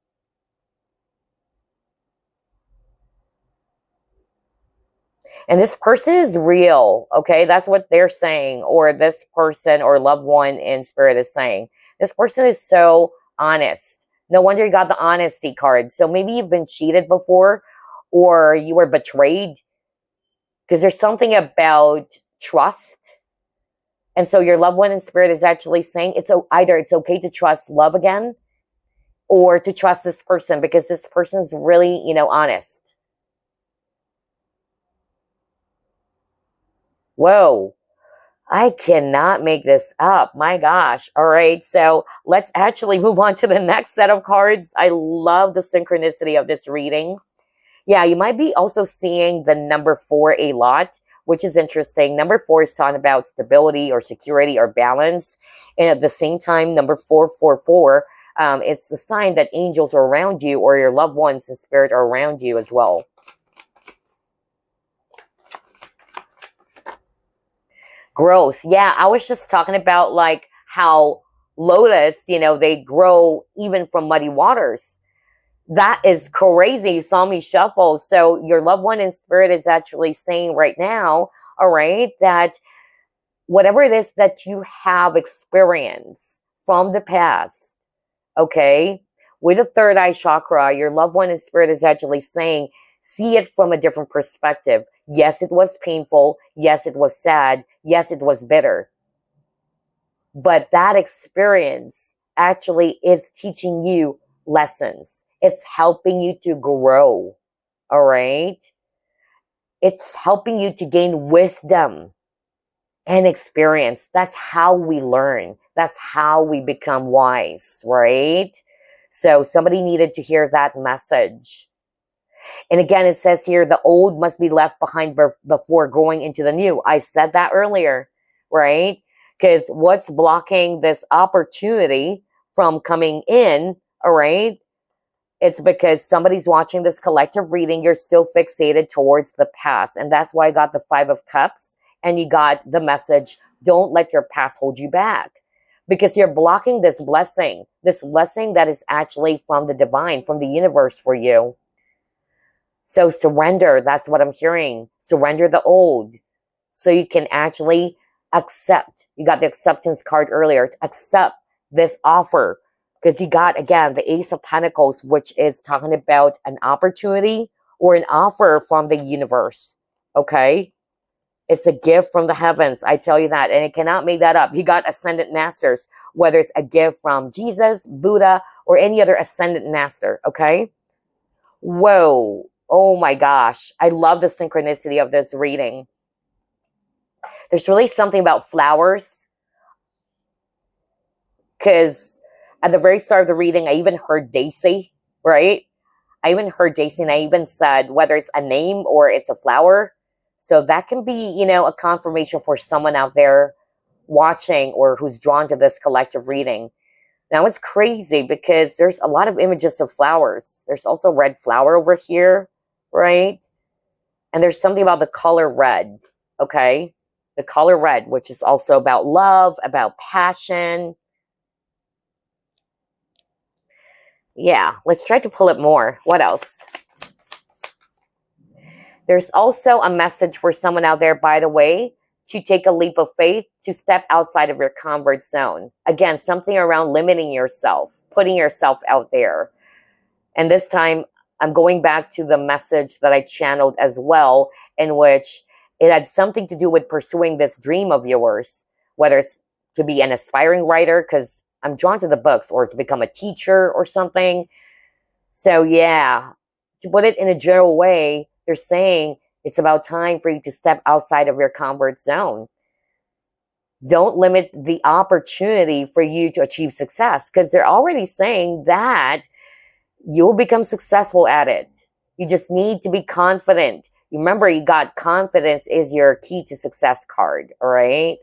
And this person is real, okay? That's what they're saying, or this person or loved one in spirit is saying. This person is so honest. No wonder you got the honesty card. So maybe you've been cheated before, or you were betrayed, because there's something about trust. And so your loved one in spirit is actually saying either it's okay to trust love again, or to trust this person, because this person's really, you know, honest. Whoa, I cannot make this up. My gosh. All right. So let's actually move on to the next set of cards. I love the synchronicity of this reading. Yeah, you might be also seeing the number 4 a lot, which is interesting. Number 4 is talking about stability or security or balance. And at the same time, number 444, it's a sign that angels are around you, or your loved ones in spirit are around you as well. Growth. Yeah, I was just talking about like how lotus, you know, they grow even from muddy waters. That is crazy. You saw me shuffle. So your loved one in spirit is actually saying right now, all right, that whatever it is that you have experienced from the past, okay, with the third eye chakra, your loved one in spirit is actually saying, see it from a different perspective. Yes, it was painful. Yes, it was sad. Yes, it was bitter. But that experience actually is teaching you lessons. It's helping you to grow. All right? It's helping you to gain wisdom and experience. That's how we learn. That's how we become wise, right? So somebody needed to hear that message. And again, it says here, the old must be left behind before going into the new. I said that earlier, right? Because what's blocking this opportunity from coming in, all right? It's because somebody's watching this collective reading. You're still fixated towards the past. And that's why I got the 5 of Cups. And you got the message, don't let your past hold you back. Because you're blocking this blessing that is actually from the divine, from the universe for you. So surrender, that's what I'm hearing. Surrender the old so you can actually accept. You got the acceptance card earlier. To accept this offer, because you got, again, the Ace of Pentacles, which is talking about an opportunity or an offer from the universe, okay? It's a gift from the heavens, I tell you that, and it cannot make that up. You got Ascendant Masters, whether it's a gift from Jesus, Buddha, or any other Ascendant Master, okay? Whoa. Oh my gosh. I love the synchronicity of this reading. There's really something about flowers. Because at the very start of the reading, I even heard Daisy, right? I even heard Daisy, and I even said whether it's a name or it's a flower. So that can be, you know, a confirmation for someone out there watching or who's drawn to this collective reading. Now, it's crazy because there's a lot of images of flowers. There's also red flower over here, right? And there's something about the color red, okay? The color red, which is also about love, about passion. Yeah, let's try to pull it more. What else? There's also a message for someone out there, by the way, to take a leap of faith, to step outside of your comfort zone. Again, something around limiting yourself, putting yourself out there. And this time, I'm going back to the message that I channeled as well, in which it had something to do with pursuing this dream of yours, whether it's to be an aspiring writer, because I'm drawn to the books, or to become a teacher or something. So yeah, to put it in a general way, they're saying it's about time for you to step outside of your comfort zone. Don't limit the opportunity for you to achieve success, because they're already saying that you'll become successful at it. You just need to be confident. Remember, you got confidence is your key to success card, all right?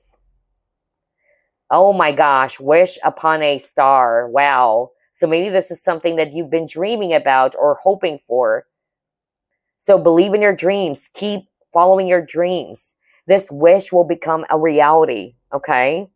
Oh my gosh, wish upon a star. Wow. So maybe this is something that you've been dreaming about or hoping for. So believe in your dreams. Keep following your dreams. This wish will become a reality, okay?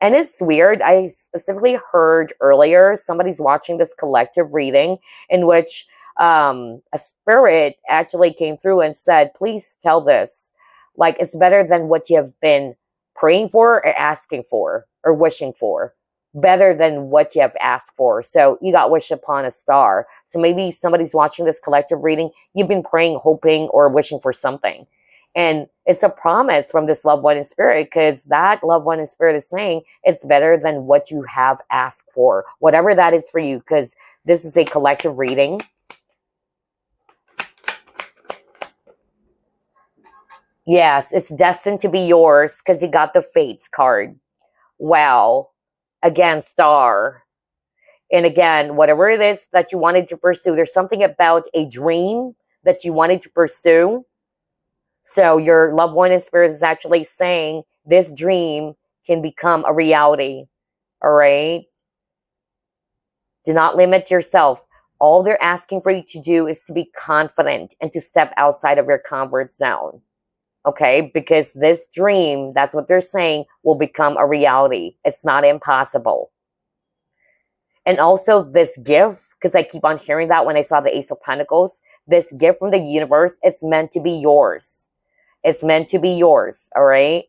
And it's weird. I specifically heard earlier, somebody's watching this collective reading in which a spirit actually came through and said, please tell this. Like, it's better than what you have been praying for or asking for or wishing for. Better than what you have asked for. So you got wish upon a star. So maybe somebody's watching this collective reading. You've been praying, hoping, or wishing for something. And it's a promise from this loved one in spirit, because that loved one in spirit is saying it's better than what you have asked for, whatever that is for you, because this is a collective reading. Yes, it's destined to be yours, because you got the Fates card. Wow. Again, star. And again, whatever it is that you wanted to pursue, there's something about a dream that you wanted to pursue. So your loved one in spirit is actually saying this dream can become a reality. All right? Do not limit yourself. All they're asking for you to do is to be confident and to step outside of your comfort zone. Okay? Because this dream, that's what they're saying, will become a reality. It's not impossible. And also this gift, because I keep on hearing that when I saw the Ace of Pentacles, this gift from the universe, it's meant to be yours. It's meant to be yours, all right?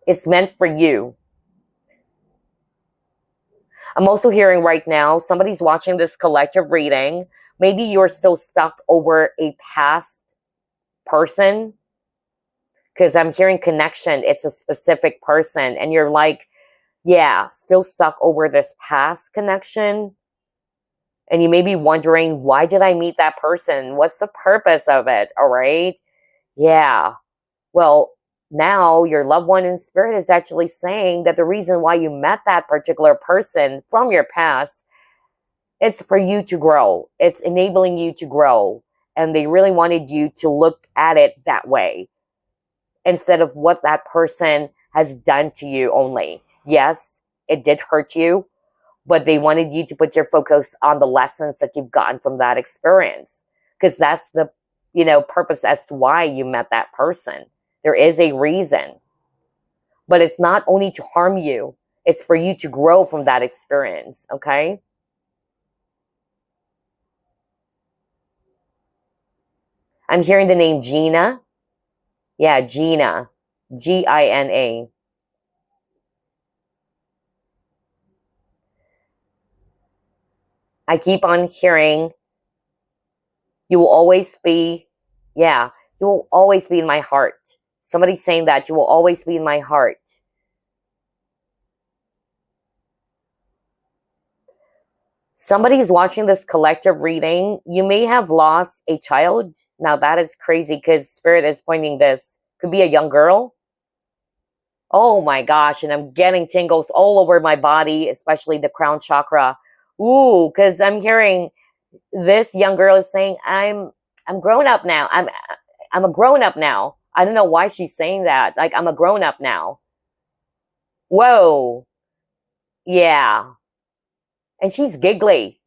It's meant for you. I'm also hearing right now, somebody's watching this collective reading. Maybe you're still stuck over a past person, because I'm hearing connection. It's a specific person. And you're like, yeah, still stuck over this past connection. And you may be wondering, why did I meet that person? What's the purpose of it? All right. Yeah. Well, now your loved one in spirit is actually saying that the reason why you met that particular person from your past, it's for you to grow. It's enabling you to grow. And they really wanted you to look at it that way, instead of what that person has done to you only. Yes, it did hurt you, but they wanted you to put your focus on the lessons that you've gotten from that experience, because that's the, purpose as to why you met that person. There is a reason, but it's not only to harm you, it's for you to grow from that experience. Okay. I'm hearing the name Gina. Yeah, Gina, Gina. I keep on hearing, you will always be, you will always be in my heart. Somebody's saying that you will always be in my heart. Somebody is watching this collective reading. You may have lost a child. Now that is crazy, because Spirit is pointing this. Could be a young girl. Oh my gosh, and I'm getting tingles all over my body, especially the crown chakra. Ooh, because I'm hearing this young girl is saying, I'm grown up now. I'm a grown up now. I don't know why she's saying that. Like, I'm a grown up now. Whoa. Yeah. And she's giggly,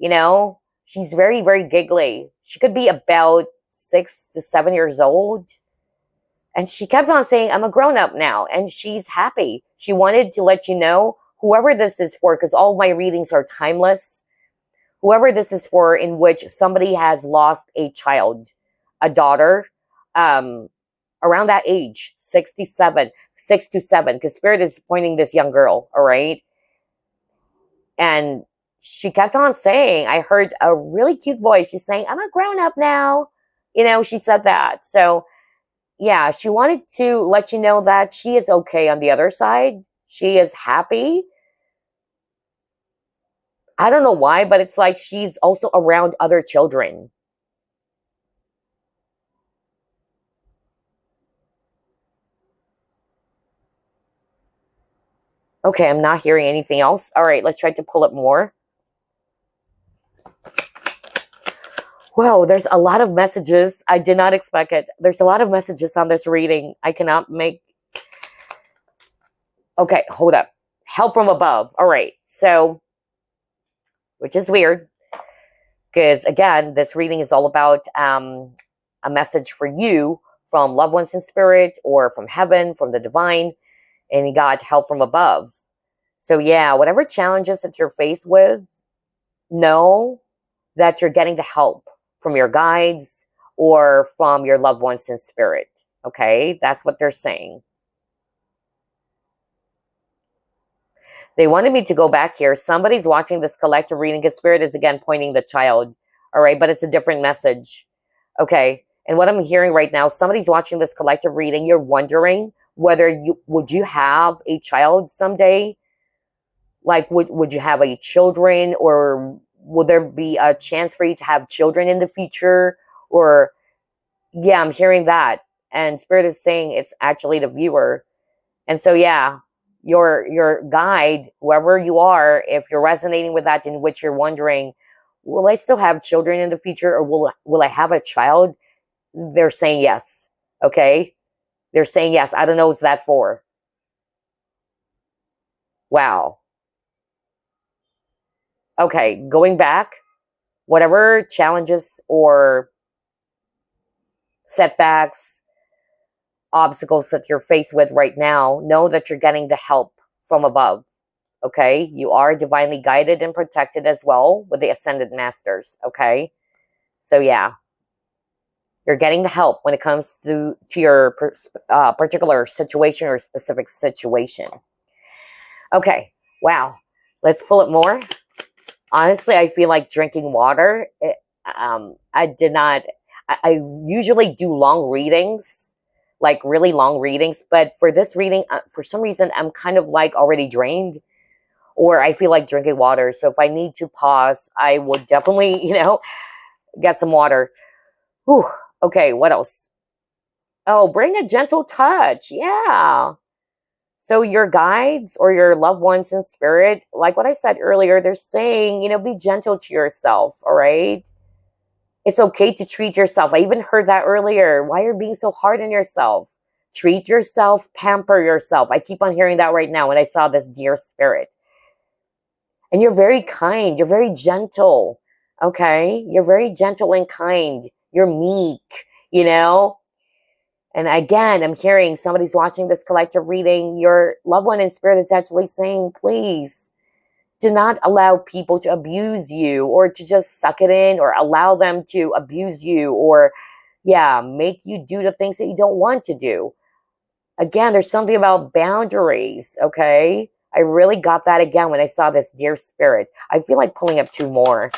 She's very, very giggly. She could be about 6 to 7 years old. And she kept on saying, I'm a grown-up now. And she's happy. She wanted to let you know, whoever this is for, because all my readings are timeless, whoever this is for, in which somebody has lost a child, a daughter, around that age, 67, 6 to 7, because Spirit is pointing this young girl, all right? And she kept on saying, I heard a really cute voice. She's saying, I'm a grown-up now. You know, she said that. So, yeah, she wanted to let you know that she is okay on the other side. She is happy. I don't know why, but it's like she's also around other children. Okay, I'm not hearing anything else. All right, let's try to pull up more. Whoa, there's a lot of messages. I did not expect it. There's a lot of messages on this reading. I cannot make... Okay, hold up. Help from above. All right, so, which is weird, because again, this reading is all about a message for you from loved ones in spirit, or from heaven, from the divine, and you got help from above. So yeah, whatever challenges that you're faced with, know that you're getting the help from your guides or from your loved ones in spirit. Okay, that's what they're saying. They wanted me to go back here. Somebody's watching this collective reading because Spirit is again pointing the child. All right, but it's a different message. Okay, and what I'm hearing right now, somebody's watching this collective reading. You're wondering whether would you have a child someday? Like, would you have a children, or will there be a chance for you to have children in the future? Or, yeah, I'm hearing that. And Spirit is saying it's actually the viewer. And so, yeah, your guide, whoever you are, if you're resonating with that, in which you're wondering, will I still have children in the future, or will I have a child? They're saying yes. Okay? They're saying yes. I don't know what's that for. Wow. Okay, going back, whatever challenges or setbacks, obstacles that you're faced with right now, know that you're getting the help from above. Okay, you are divinely guided and protected as well with the Ascended Masters. Okay, so yeah, you're getting the help when it comes to your particular situation or specific situation. Okay, wow, let's pull it more. Honestly, I feel like drinking water. I usually do long readings, like really long readings, but for this reading, for some reason, I'm kind of like already drained, or I feel like drinking water. So if I need to pause, I would definitely, get some water. Whew. Okay, what else? Oh, bring a gentle touch. Yeah. So your guides or your loved ones in spirit, like what I said earlier, they're saying, be gentle to yourself, all right? It's okay to treat yourself. I even heard that earlier. Why are you being so hard on yourself? Treat yourself, pamper yourself. I keep on hearing that right now when I saw this dear spirit. And you're very kind. You're very gentle, okay? You're very gentle and kind. You're meek, And again, I'm hearing somebody's watching this collective reading. Your loved one in spirit is actually saying, please do not allow people to abuse you, or to just suck it in, or allow them to abuse you, or, make you do the things that you don't want to do. Again, there's something about boundaries, okay? I really got that again when I saw this dear spirit. I feel like pulling up 2 more.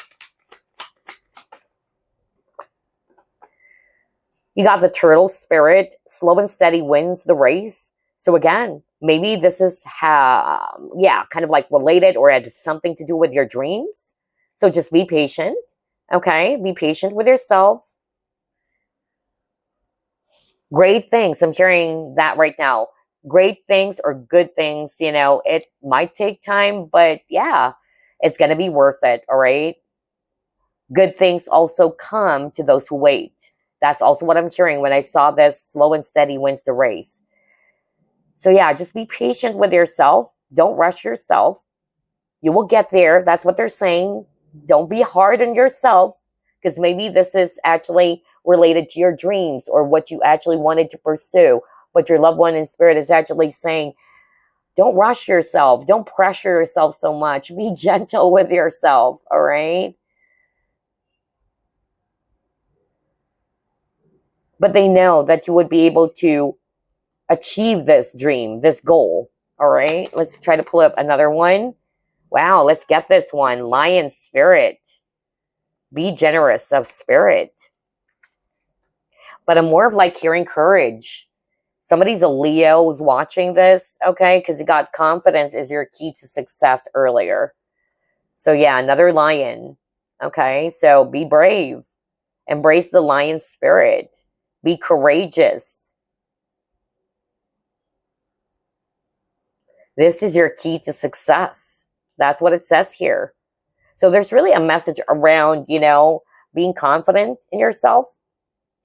You got the turtle spirit. Slow and steady wins the race. So again, maybe this is kind of like related, or had something to do with your dreams. So just be patient, okay? Be patient with yourself. Great things. I'm hearing that right now. Great things or good things, it might take time, but yeah, it's going to be worth it, all right? Good things also come to those who wait. That's also what I'm hearing when I saw this. Slow and steady wins the race. So yeah, just be patient with yourself. Don't rush yourself. You will get there. That's what they're saying. Don't be hard on yourself. Because maybe this is actually related to your dreams or what you actually wanted to pursue. But your loved one in spirit is actually saying, don't rush yourself. Don't pressure yourself so much. Be gentle with yourself, all right? But they know that you would be able to achieve this dream, this goal, all right? Let's try to pull up another one. Wow, let's get this one. Lion spirit. Be generous of spirit. But I'm more of like hearing courage. Somebody's a Leo who's watching this, okay? Because you got confidence is your key to success earlier. So yeah, another lion, okay? So be brave. Embrace the lion spirit. Be courageous. This is your key to success. That's what it says here. So there's really a message around, you know, being confident in yourself.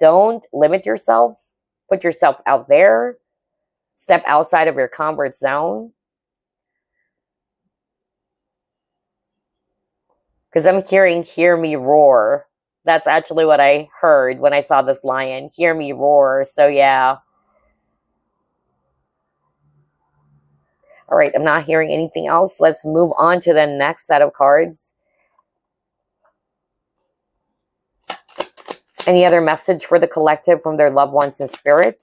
Don't limit yourself. Put yourself out there. Step outside of your comfort zone. Because I'm hearing, hear me roar. That's actually what I heard when I saw this lion. Hear me roar. So yeah. All right, I'm not hearing anything else. Let's move on to the next set of cards. Any other message for the collective from their loved ones in spirit?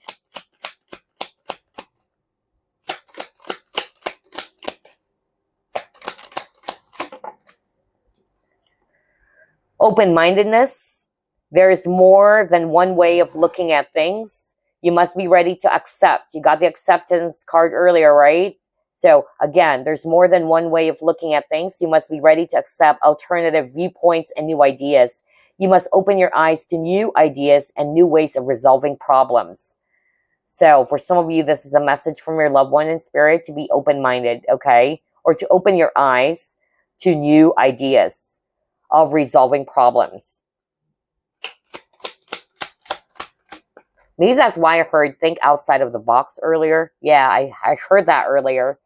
Open-mindedness. There is more than one way of looking at things. You must be ready to accept. You got the acceptance card earlier, right? So again, there's more than one way of looking at things. You must be ready to accept alternative viewpoints and new ideas. You must open your eyes to new ideas and new ways of resolving problems. So for some of you, this is a message from your loved one in spirit to be open-minded, okay? Or to open your eyes to new ideas of resolving problems. Maybe that's why I heard think outside of the box earlier. Yeah, I heard that earlier.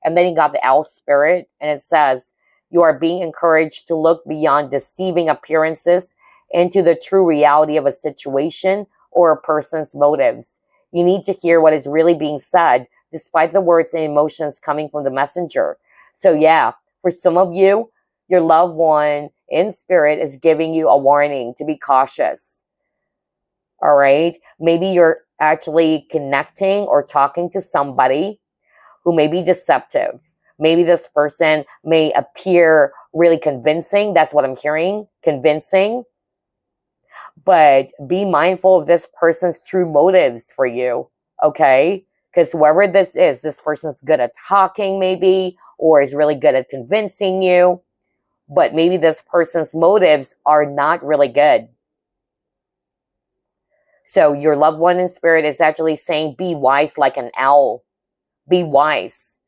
And then you got the owl spirit, and it says, you are being encouraged to look beyond deceiving appearances into the true reality of a situation or a person's motives. You need to hear what is really being said, despite the words and emotions coming from the messenger. So yeah, for some of you, your loved one in spirit is giving you a warning to be cautious. All right? Maybe you're actually connecting or talking to somebody who may be deceptive. Maybe this person may appear really convincing. That's what I'm hearing, convincing. But be mindful of this person's true motives for you, okay? Because whoever this is, this person's good at talking maybe, or is really good at convincing you. But maybe this person's motives are not really good. So your loved one in spirit is actually saying, be wise like an owl. Be wise.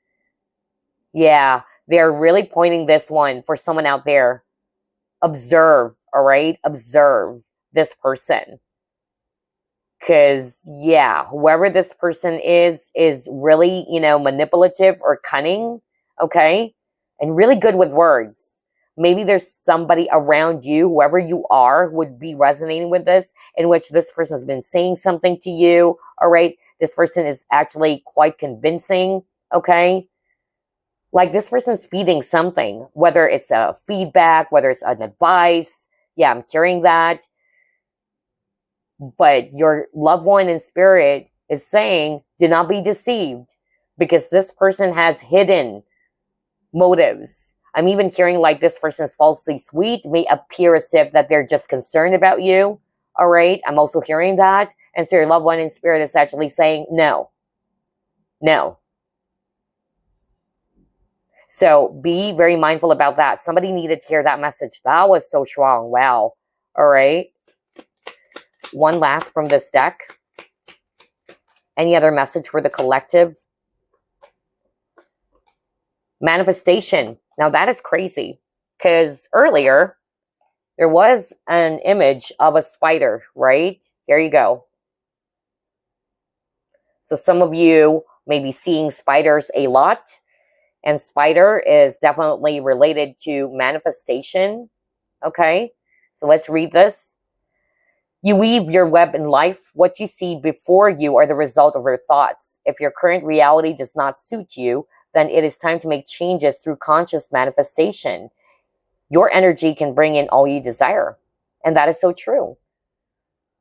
Yeah, they're really pointing this one for someone out there. Observe, all right? Observe this person. Because, yeah, whoever this person is really, you know, manipulative or cunning, okay? And really good with words. Maybe there's somebody around you, whoever you are, would be resonating with this, in which this person has been saying something to you, all right? This person is actually quite convincing, okay? Like this person's feeding something, whether it's a feedback, whether it's an advice. Yeah, I'm hearing that. But your loved one in spirit is saying, do not be deceived, because this person has hidden motives. I'm even hearing like this person's falsely sweet, may appear as if that they're just concerned about you. All right. I'm also hearing that. And so your loved one in spirit is actually saying, no, no. So be very mindful about that. Somebody needed to hear that message. That was so strong. Wow. All right. One last from this deck. Any other message for the collective? Manifestation. Now that is crazy, because earlier there was an image of a spider, right? Here you go. So some of you may be seeing spiders a lot, and spider is definitely related to manifestation, okay? So let's read this. You weave your web in life. What you see before you are the result of your thoughts. If your current reality does not suit you, then it is time to make changes through conscious manifestation. Your energy can bring in all you desire. And that is so true.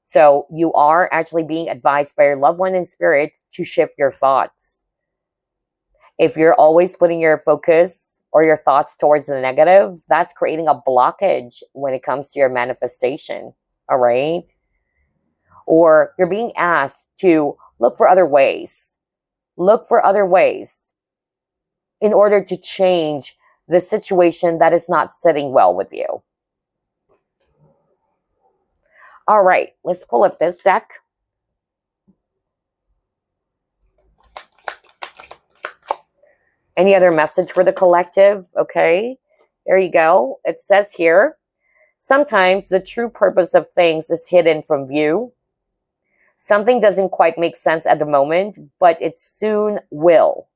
So you are actually being advised by your loved one in spirit to shift your thoughts. If you're always putting your focus or your thoughts towards the negative, that's creating a blockage when it comes to your manifestation. All right? Or you're being asked to look for other ways. Look for other ways in order to change the situation that is not sitting well with you. All right, let's pull up this deck. Any other message for the collective? Okay, there you go. It says here, sometimes the true purpose of things is hidden from view. Something doesn't quite make sense at the moment, but it soon will.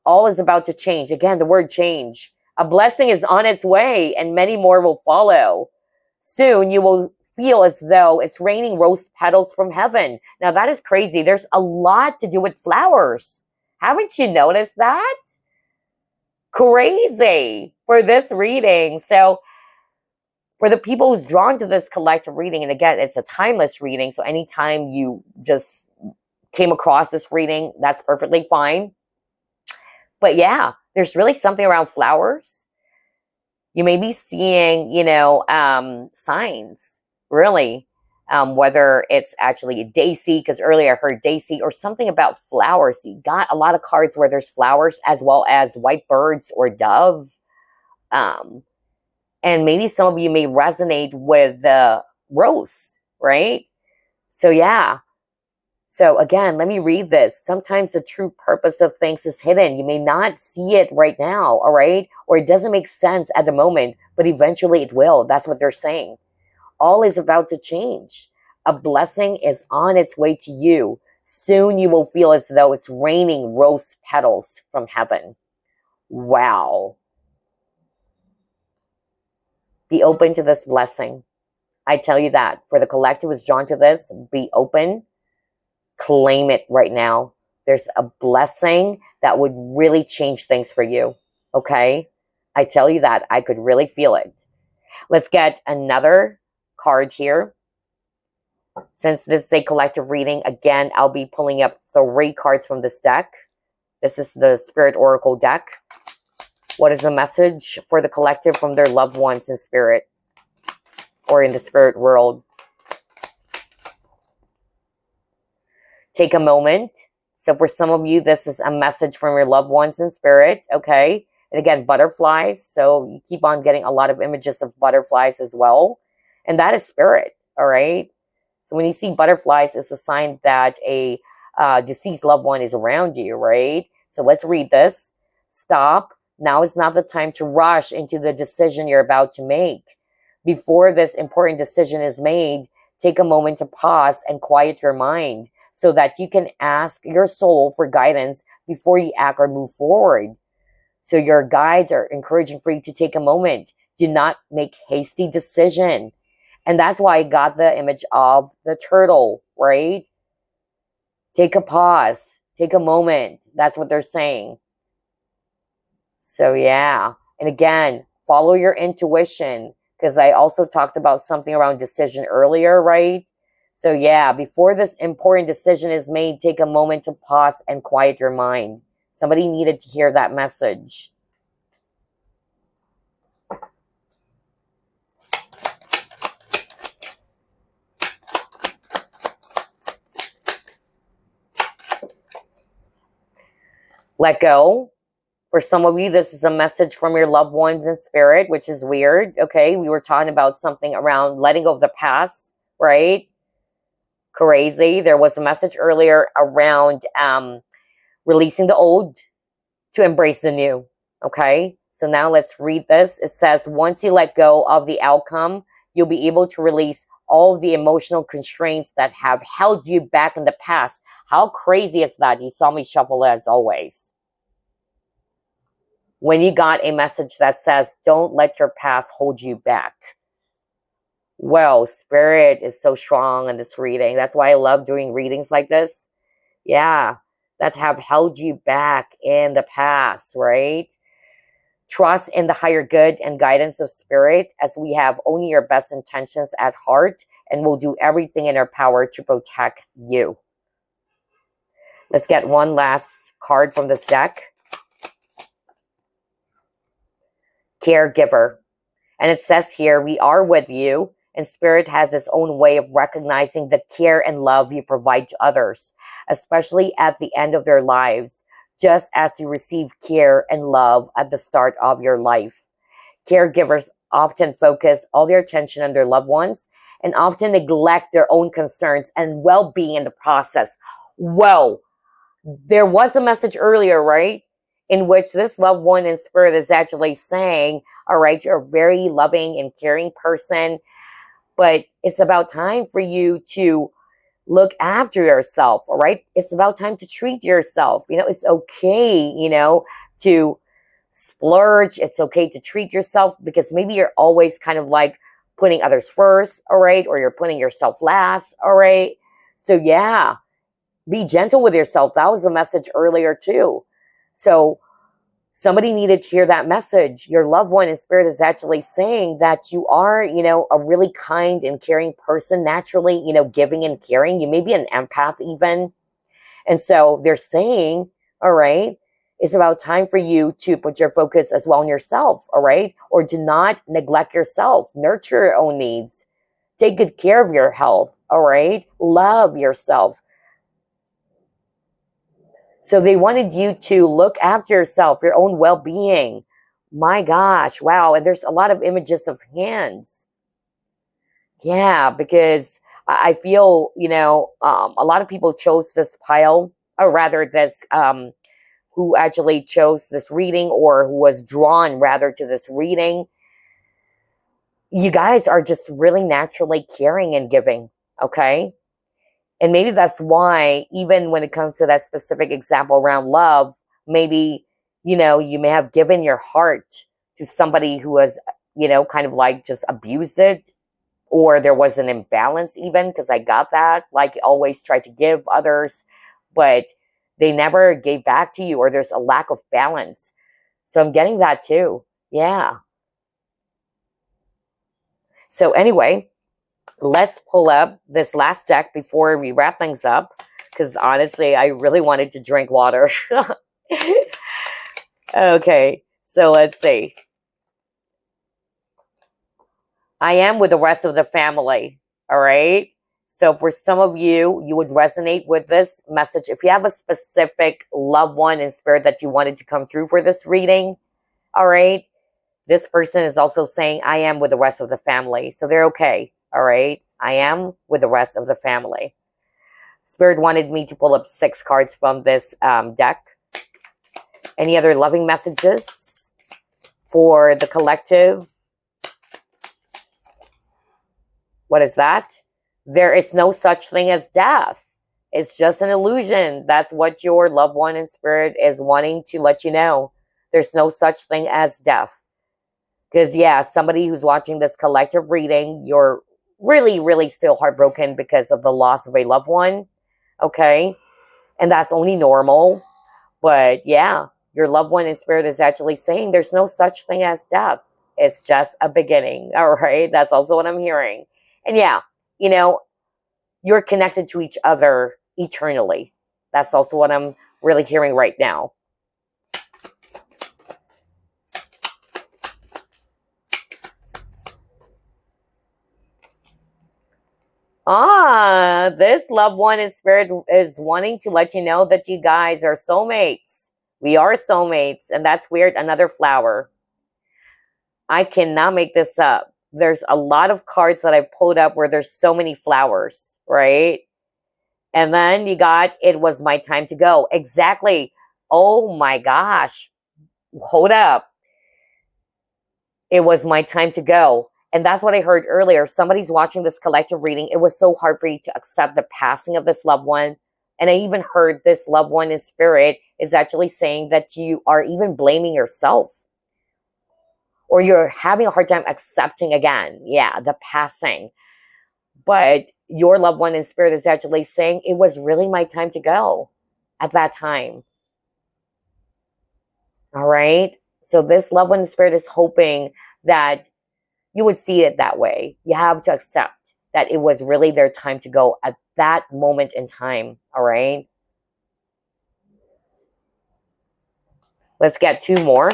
All is about to change. Again, the word change. A blessing is on its way and many more will follow. Soon you will feel as though it's raining rose petals from heaven. Now that is crazy. There's a lot to do with flowers. Haven't you noticed that? Crazy for this reading. So for the people who's drawn to this collective reading, and again, it's a timeless reading, so anytime you just came across this reading, that's perfectly fine. But yeah, there's really something around flowers. You may be seeing, signs, really, whether it's actually a daisy, because earlier I heard daisy, or something about flowers. You got a lot of cards where there's flowers as well as white birds or dove. And maybe some of you may resonate with the rose, right? So yeah. So again, let me read this. Sometimes the true purpose of things is hidden. You may not see it right now, all right? Or it doesn't make sense at the moment, but eventually it will. That's what they're saying. All is about to change. A blessing is on its way to you. Soon you will feel as though it's raining rose petals from heaven. Wow. Be open to this blessing. I tell you that. For the collective who's drawn to this, be open. Claim it right now. There's a blessing that would really change things for you. Okay? I tell you that. I could really feel it. Let's get another card here. Since this is a collective reading, again, I'll be pulling up 3 cards from this deck. This is the Spirit Oracle deck. What is the message for the collective from their loved ones in spirit or in the spirit world? Take a moment. So for some of you, this is a message from your loved ones in spirit, okay? And again, butterflies. So you keep on getting a lot of images of butterflies as well. And that is spirit, all right? So when you see butterflies, it's a sign that a deceased loved one is around you, right? So let's read this. Stop. Now is not the time to rush into the decision you're about to make. Before this important decision is made, take a moment to pause and quiet your mind so that you can ask your soul for guidance before you act or move forward. So your guides are encouraging for you to take a moment. Do not make hasty decision. And that's why I got the image of the turtle, right? Take a pause. Take a moment. That's what they're saying. So yeah. And again, follow your intuition, because I also talked about something around decision earlier, right? So yeah, before this important decision is made, take a moment to pause and quiet your mind. Somebody needed to hear that message. Let go. For some of you, this is a message from your loved ones in spirit, which is weird. Okay, we were talking about something around letting go of the past, right? Crazy. There was a message earlier around releasing the old to embrace the new. Okay, so now let's read this. It says, once you let go of the outcome, you'll be able to release all of the emotional constraints that have held you back in the past. How crazy is that? You saw me shuffle as always. When you got a message that says, don't let your past hold you back. Well, spirit is so strong in this reading. That's why I love doing readings like this. Yeah, that have held you back in the past, right? Trust in the higher good and guidance of spirit, as we have only your best intentions at heart and will do everything in our power to protect you. Let's get one last card from this deck. Caregiver. And it says here, we are with you, and spirit has its own way of recognizing the care and love you provide to others, especially at the end of their lives, just as you receive care and love at the start of your life. Caregivers often focus all their attention on their loved ones and often neglect their own concerns and well-being in the process. Whoa, there was a message earlier, right? In which this loved one in spirit is actually saying, all right, you're a very loving and caring person, but it's about time for you to look after yourself, all right? It's about time to treat yourself. You know, it's okay, you know, to splurge. It's okay to treat yourself, because maybe you're always kind of like putting others first, all right? Or you're putting yourself last, all right? So yeah, be gentle with yourself. That was a message earlier too. So somebody needed to hear that message. Your loved one in spirit is actually saying that you are, you know, a really kind and caring person, naturally, you know, giving and caring. You may be an empath even. And so they're saying, all right, it's about time for you to put your focus as well on yourself, all right? Or do not neglect yourself. Nurture your own needs. Take good care of your health, all right? Love yourself. So they wanted you to look after yourself, your own well-being. My gosh, wow. And there's a lot of images of hands. Yeah, because I feel, you know, a lot of people chose this pile, or rather this, who actually chose this reading, or who was drawn rather to this reading. You guys are just really naturally caring and giving, okay? And maybe that's why, even when it comes to that specific example around love, maybe, you know, you may have given your heart to somebody who was, you know, kind of like just abused it, or there was an imbalance even, because I got that. Like, you always try to give others, but they never gave back to you, or there's a lack of balance. So I'm getting that too. Yeah. So anyway, let's pull up this last deck before we wrap things up, because honestly, I really wanted to drink water. Okay, so let's see. I am with the rest of the family, all right? So for some of you, you would resonate with this message. If you have a specific loved one in spirit that you wanted to come through for this reading, all right? This person is also saying, I am with the rest of the family. So they're okay. All right. I am with the rest of the family. Spirit wanted me to pull up 6 cards from this deck. Any other loving messages for the collective? What is that? There is no such thing as death. It's just an illusion. That's what your loved one in spirit is wanting to let you know. There's no such thing as death. Because, yeah, somebody who's watching this collective reading, you're really, really still heartbroken because of the loss of a loved one. Okay? And that's only normal. But, yeah, your loved one in spirit is actually saying there's no such thing as death. It's just a beginning. All right? That's also what I'm hearing. And, yeah, you know, you're connected to each other eternally. That's also what I'm really hearing right now. This loved one in spirit is wanting to let you know that you guys are soulmates. We are soulmates, and that's weird. Another flower. I cannot make this up. There's a lot of cards that I've pulled up where there's so many flowers, right? And then you got, it was my time to go. Exactly. Oh my gosh. Hold up. It was my time to go. And that's what I heard earlier. Somebody's watching this collective reading. It was so hard for you to accept the passing of this loved one. And I even heard this loved one in spirit is actually saying that you are even blaming yourself. or you're having a hard time accepting again. Yeah, the passing. But your loved one in spirit is actually saying it was really my time to go at that time. All right. So this loved one in spirit is hoping that you would see it that way. You have to accept that it was really their time to go at that moment in time. All right. Let's get 2 more.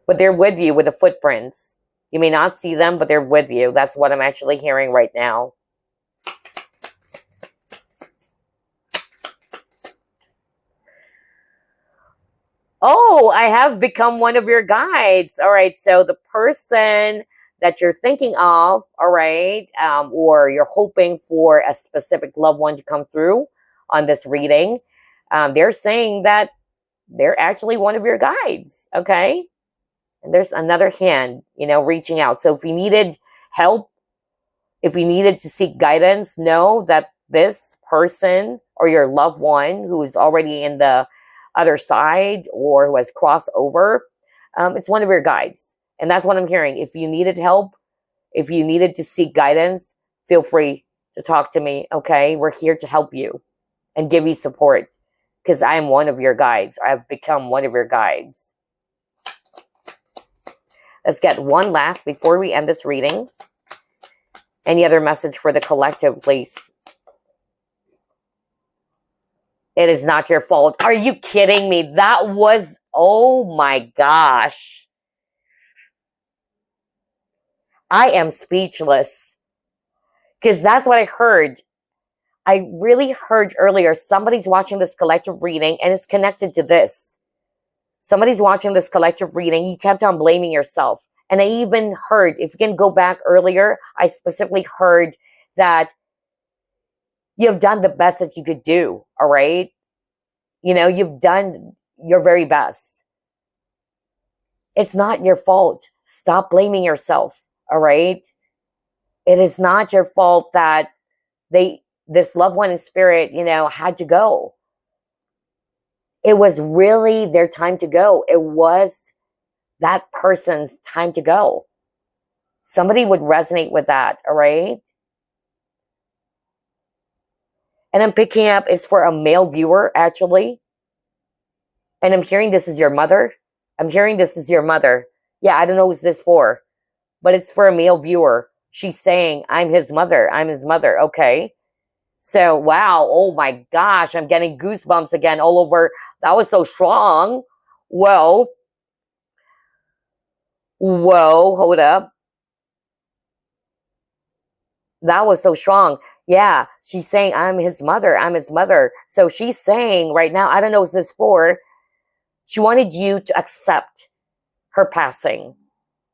But they're with you with the footprints. You may not see them, but they're with you. That's what I'm actually hearing right now. Oh, I have become one of your guides. All right. So the person that you're thinking of, all right, or you're hoping for a specific loved one to come through on this reading, they're saying that they're actually one of your guides. Okay. And there's another hand, reaching out. So if you needed help, if you needed to seek guidance, know that this person or your loved one who is already in the other side or who has crossed over, it's one of your guides. And that's what I'm hearing. If you needed help, if you needed to seek guidance, feel free to talk to me. Okay. We're here to help you and give you support because I am one of your guides. I've become one of your guides. Let's get one last before we end this reading. Any other message for the collective, please? It is not your fault. Are you kidding me? That was, oh my gosh. I am speechless. Because that's what I heard. I really heard earlier, somebody's watching this collective reading and it's connected to this. Somebody's watching this collective reading. You kept on blaming yourself. And I even heard, if you can go back earlier, I specifically heard that you've done the best that you could do. All right. You've done your very best. It's not your fault. Stop blaming yourself. All right. It is not your fault that this loved one in spirit, had to go. It was really their time to go. It was that person's time to go. Somebody would resonate with that, all right? And I'm picking up, it's for a male viewer, actually. And I'm hearing this is your mother. I'm hearing this is your mother. Yeah, I don't know who's this for, but it's for a male viewer. She's saying, I'm his mother. I'm his mother. Okay. So, wow. Oh my gosh. I'm getting goosebumps again all over. That was so strong. Whoa, hold up. That was so strong. Yeah, she's saying, I'm his mother. I'm his mother. So she's saying right now, I don't know what's this for. She wanted you to accept her passing.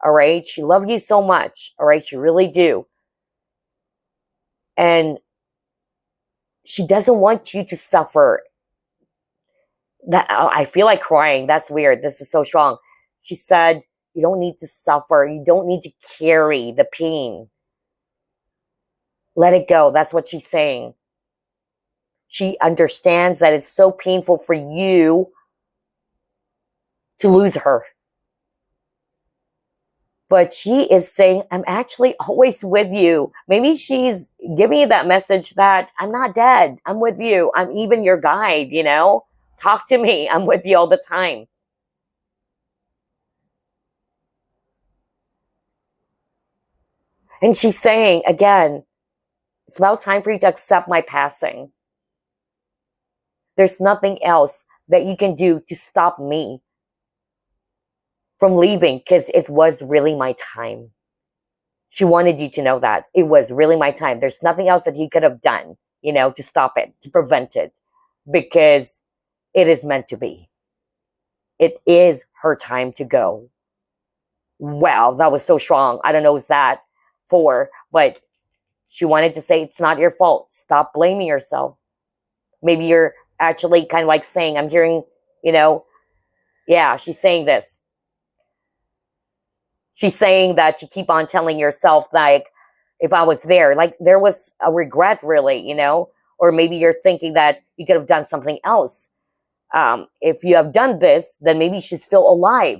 All right. She loved you so much. All right. She really do. And she doesn't want you to suffer. That I feel like crying. That's weird. This is so strong. She said, you don't need to suffer. You don't need to carry the pain. Let it go. That's what she's saying. She understands that it's so painful for you to lose her. But she is saying, I'm actually always with you. Maybe she's giving you that message that I'm not dead. I'm with you. I'm even your guide, Talk to me. I'm with you all the time. And she's saying, again, it's about time for you to accept my passing. There's nothing else that you can do to stop me from leaving because it was really my time. She wanted you to know that. It was really my time. There's nothing else that you could have done, to stop it, to prevent it, because it is meant to be. It is her time to go. Wow, that was so strong. I don't know what's that for, but she wanted to say, it's not your fault. Stop blaming yourself. Maybe you're actually kind of like saying, I'm hearing, yeah, she's saying this. She's saying that you keep on telling yourself, like, if I was there, like there was a regret really, or maybe you're thinking that you could have done something else. if you have done this, then maybe she's still alive.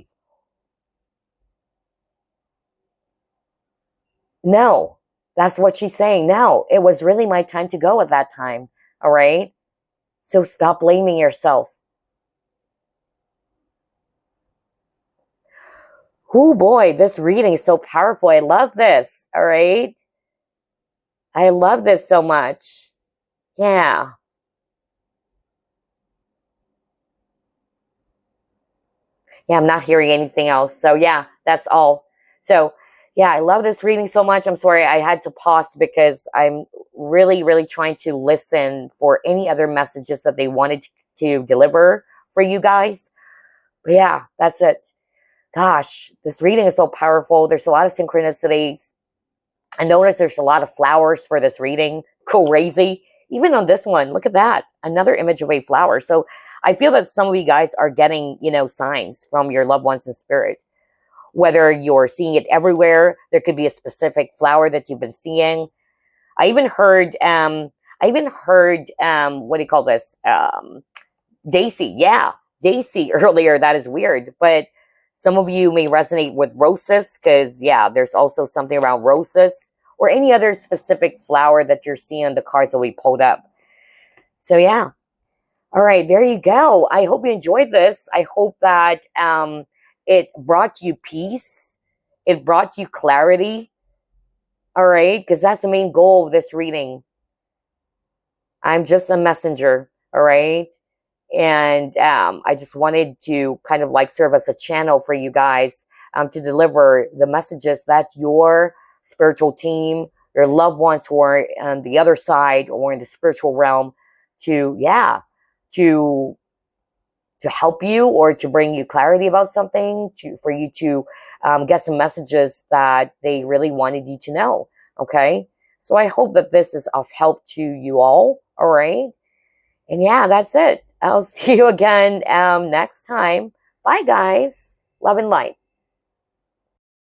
No, that's what she's saying. No, it was really my time to go at that time. All right. So stop blaming yourself. Oh boy, this reading is so powerful. I love this. All right. I love this so much. Yeah. Yeah, I'm not hearing anything else. So yeah, that's all. So yeah, I love this reading so much. I'm sorry I had to pause because I'm really, really trying to listen for any other messages that they wanted to deliver for you guys. But yeah, that's it. Gosh, this reading is so powerful. There's a lot of synchronicities. I noticed there's a lot of flowers for this reading. Crazy. Even on this one, look at that. Another image of a flower. So I feel that some of you guys are getting, signs from your loved ones in spirit. Whether you're seeing it everywhere, there could be a specific flower that you've been seeing. I even heard, what do you call this? Daisy. Yeah, Daisy earlier. That is weird. But some of you may resonate with roses because, yeah, there's also something around roses or any other specific flower that you're seeing on the cards that we pulled up. So, yeah. All right, there you go. I hope you enjoyed this. I hope that it brought you peace. It brought you clarity. All right, because that's the main goal of this reading. I'm just a messenger. All right. And I just wanted to kind of like serve as a channel for you guys to deliver the messages that your spiritual team, your loved ones who are on the other side or in the spiritual realm to help you or to bring you clarity about something, for you to get some messages that they really wanted you to know. Okay. So I hope that this is of help to you all. All right. And yeah, that's it. I'll see you again next time. Bye, guys. Love and light.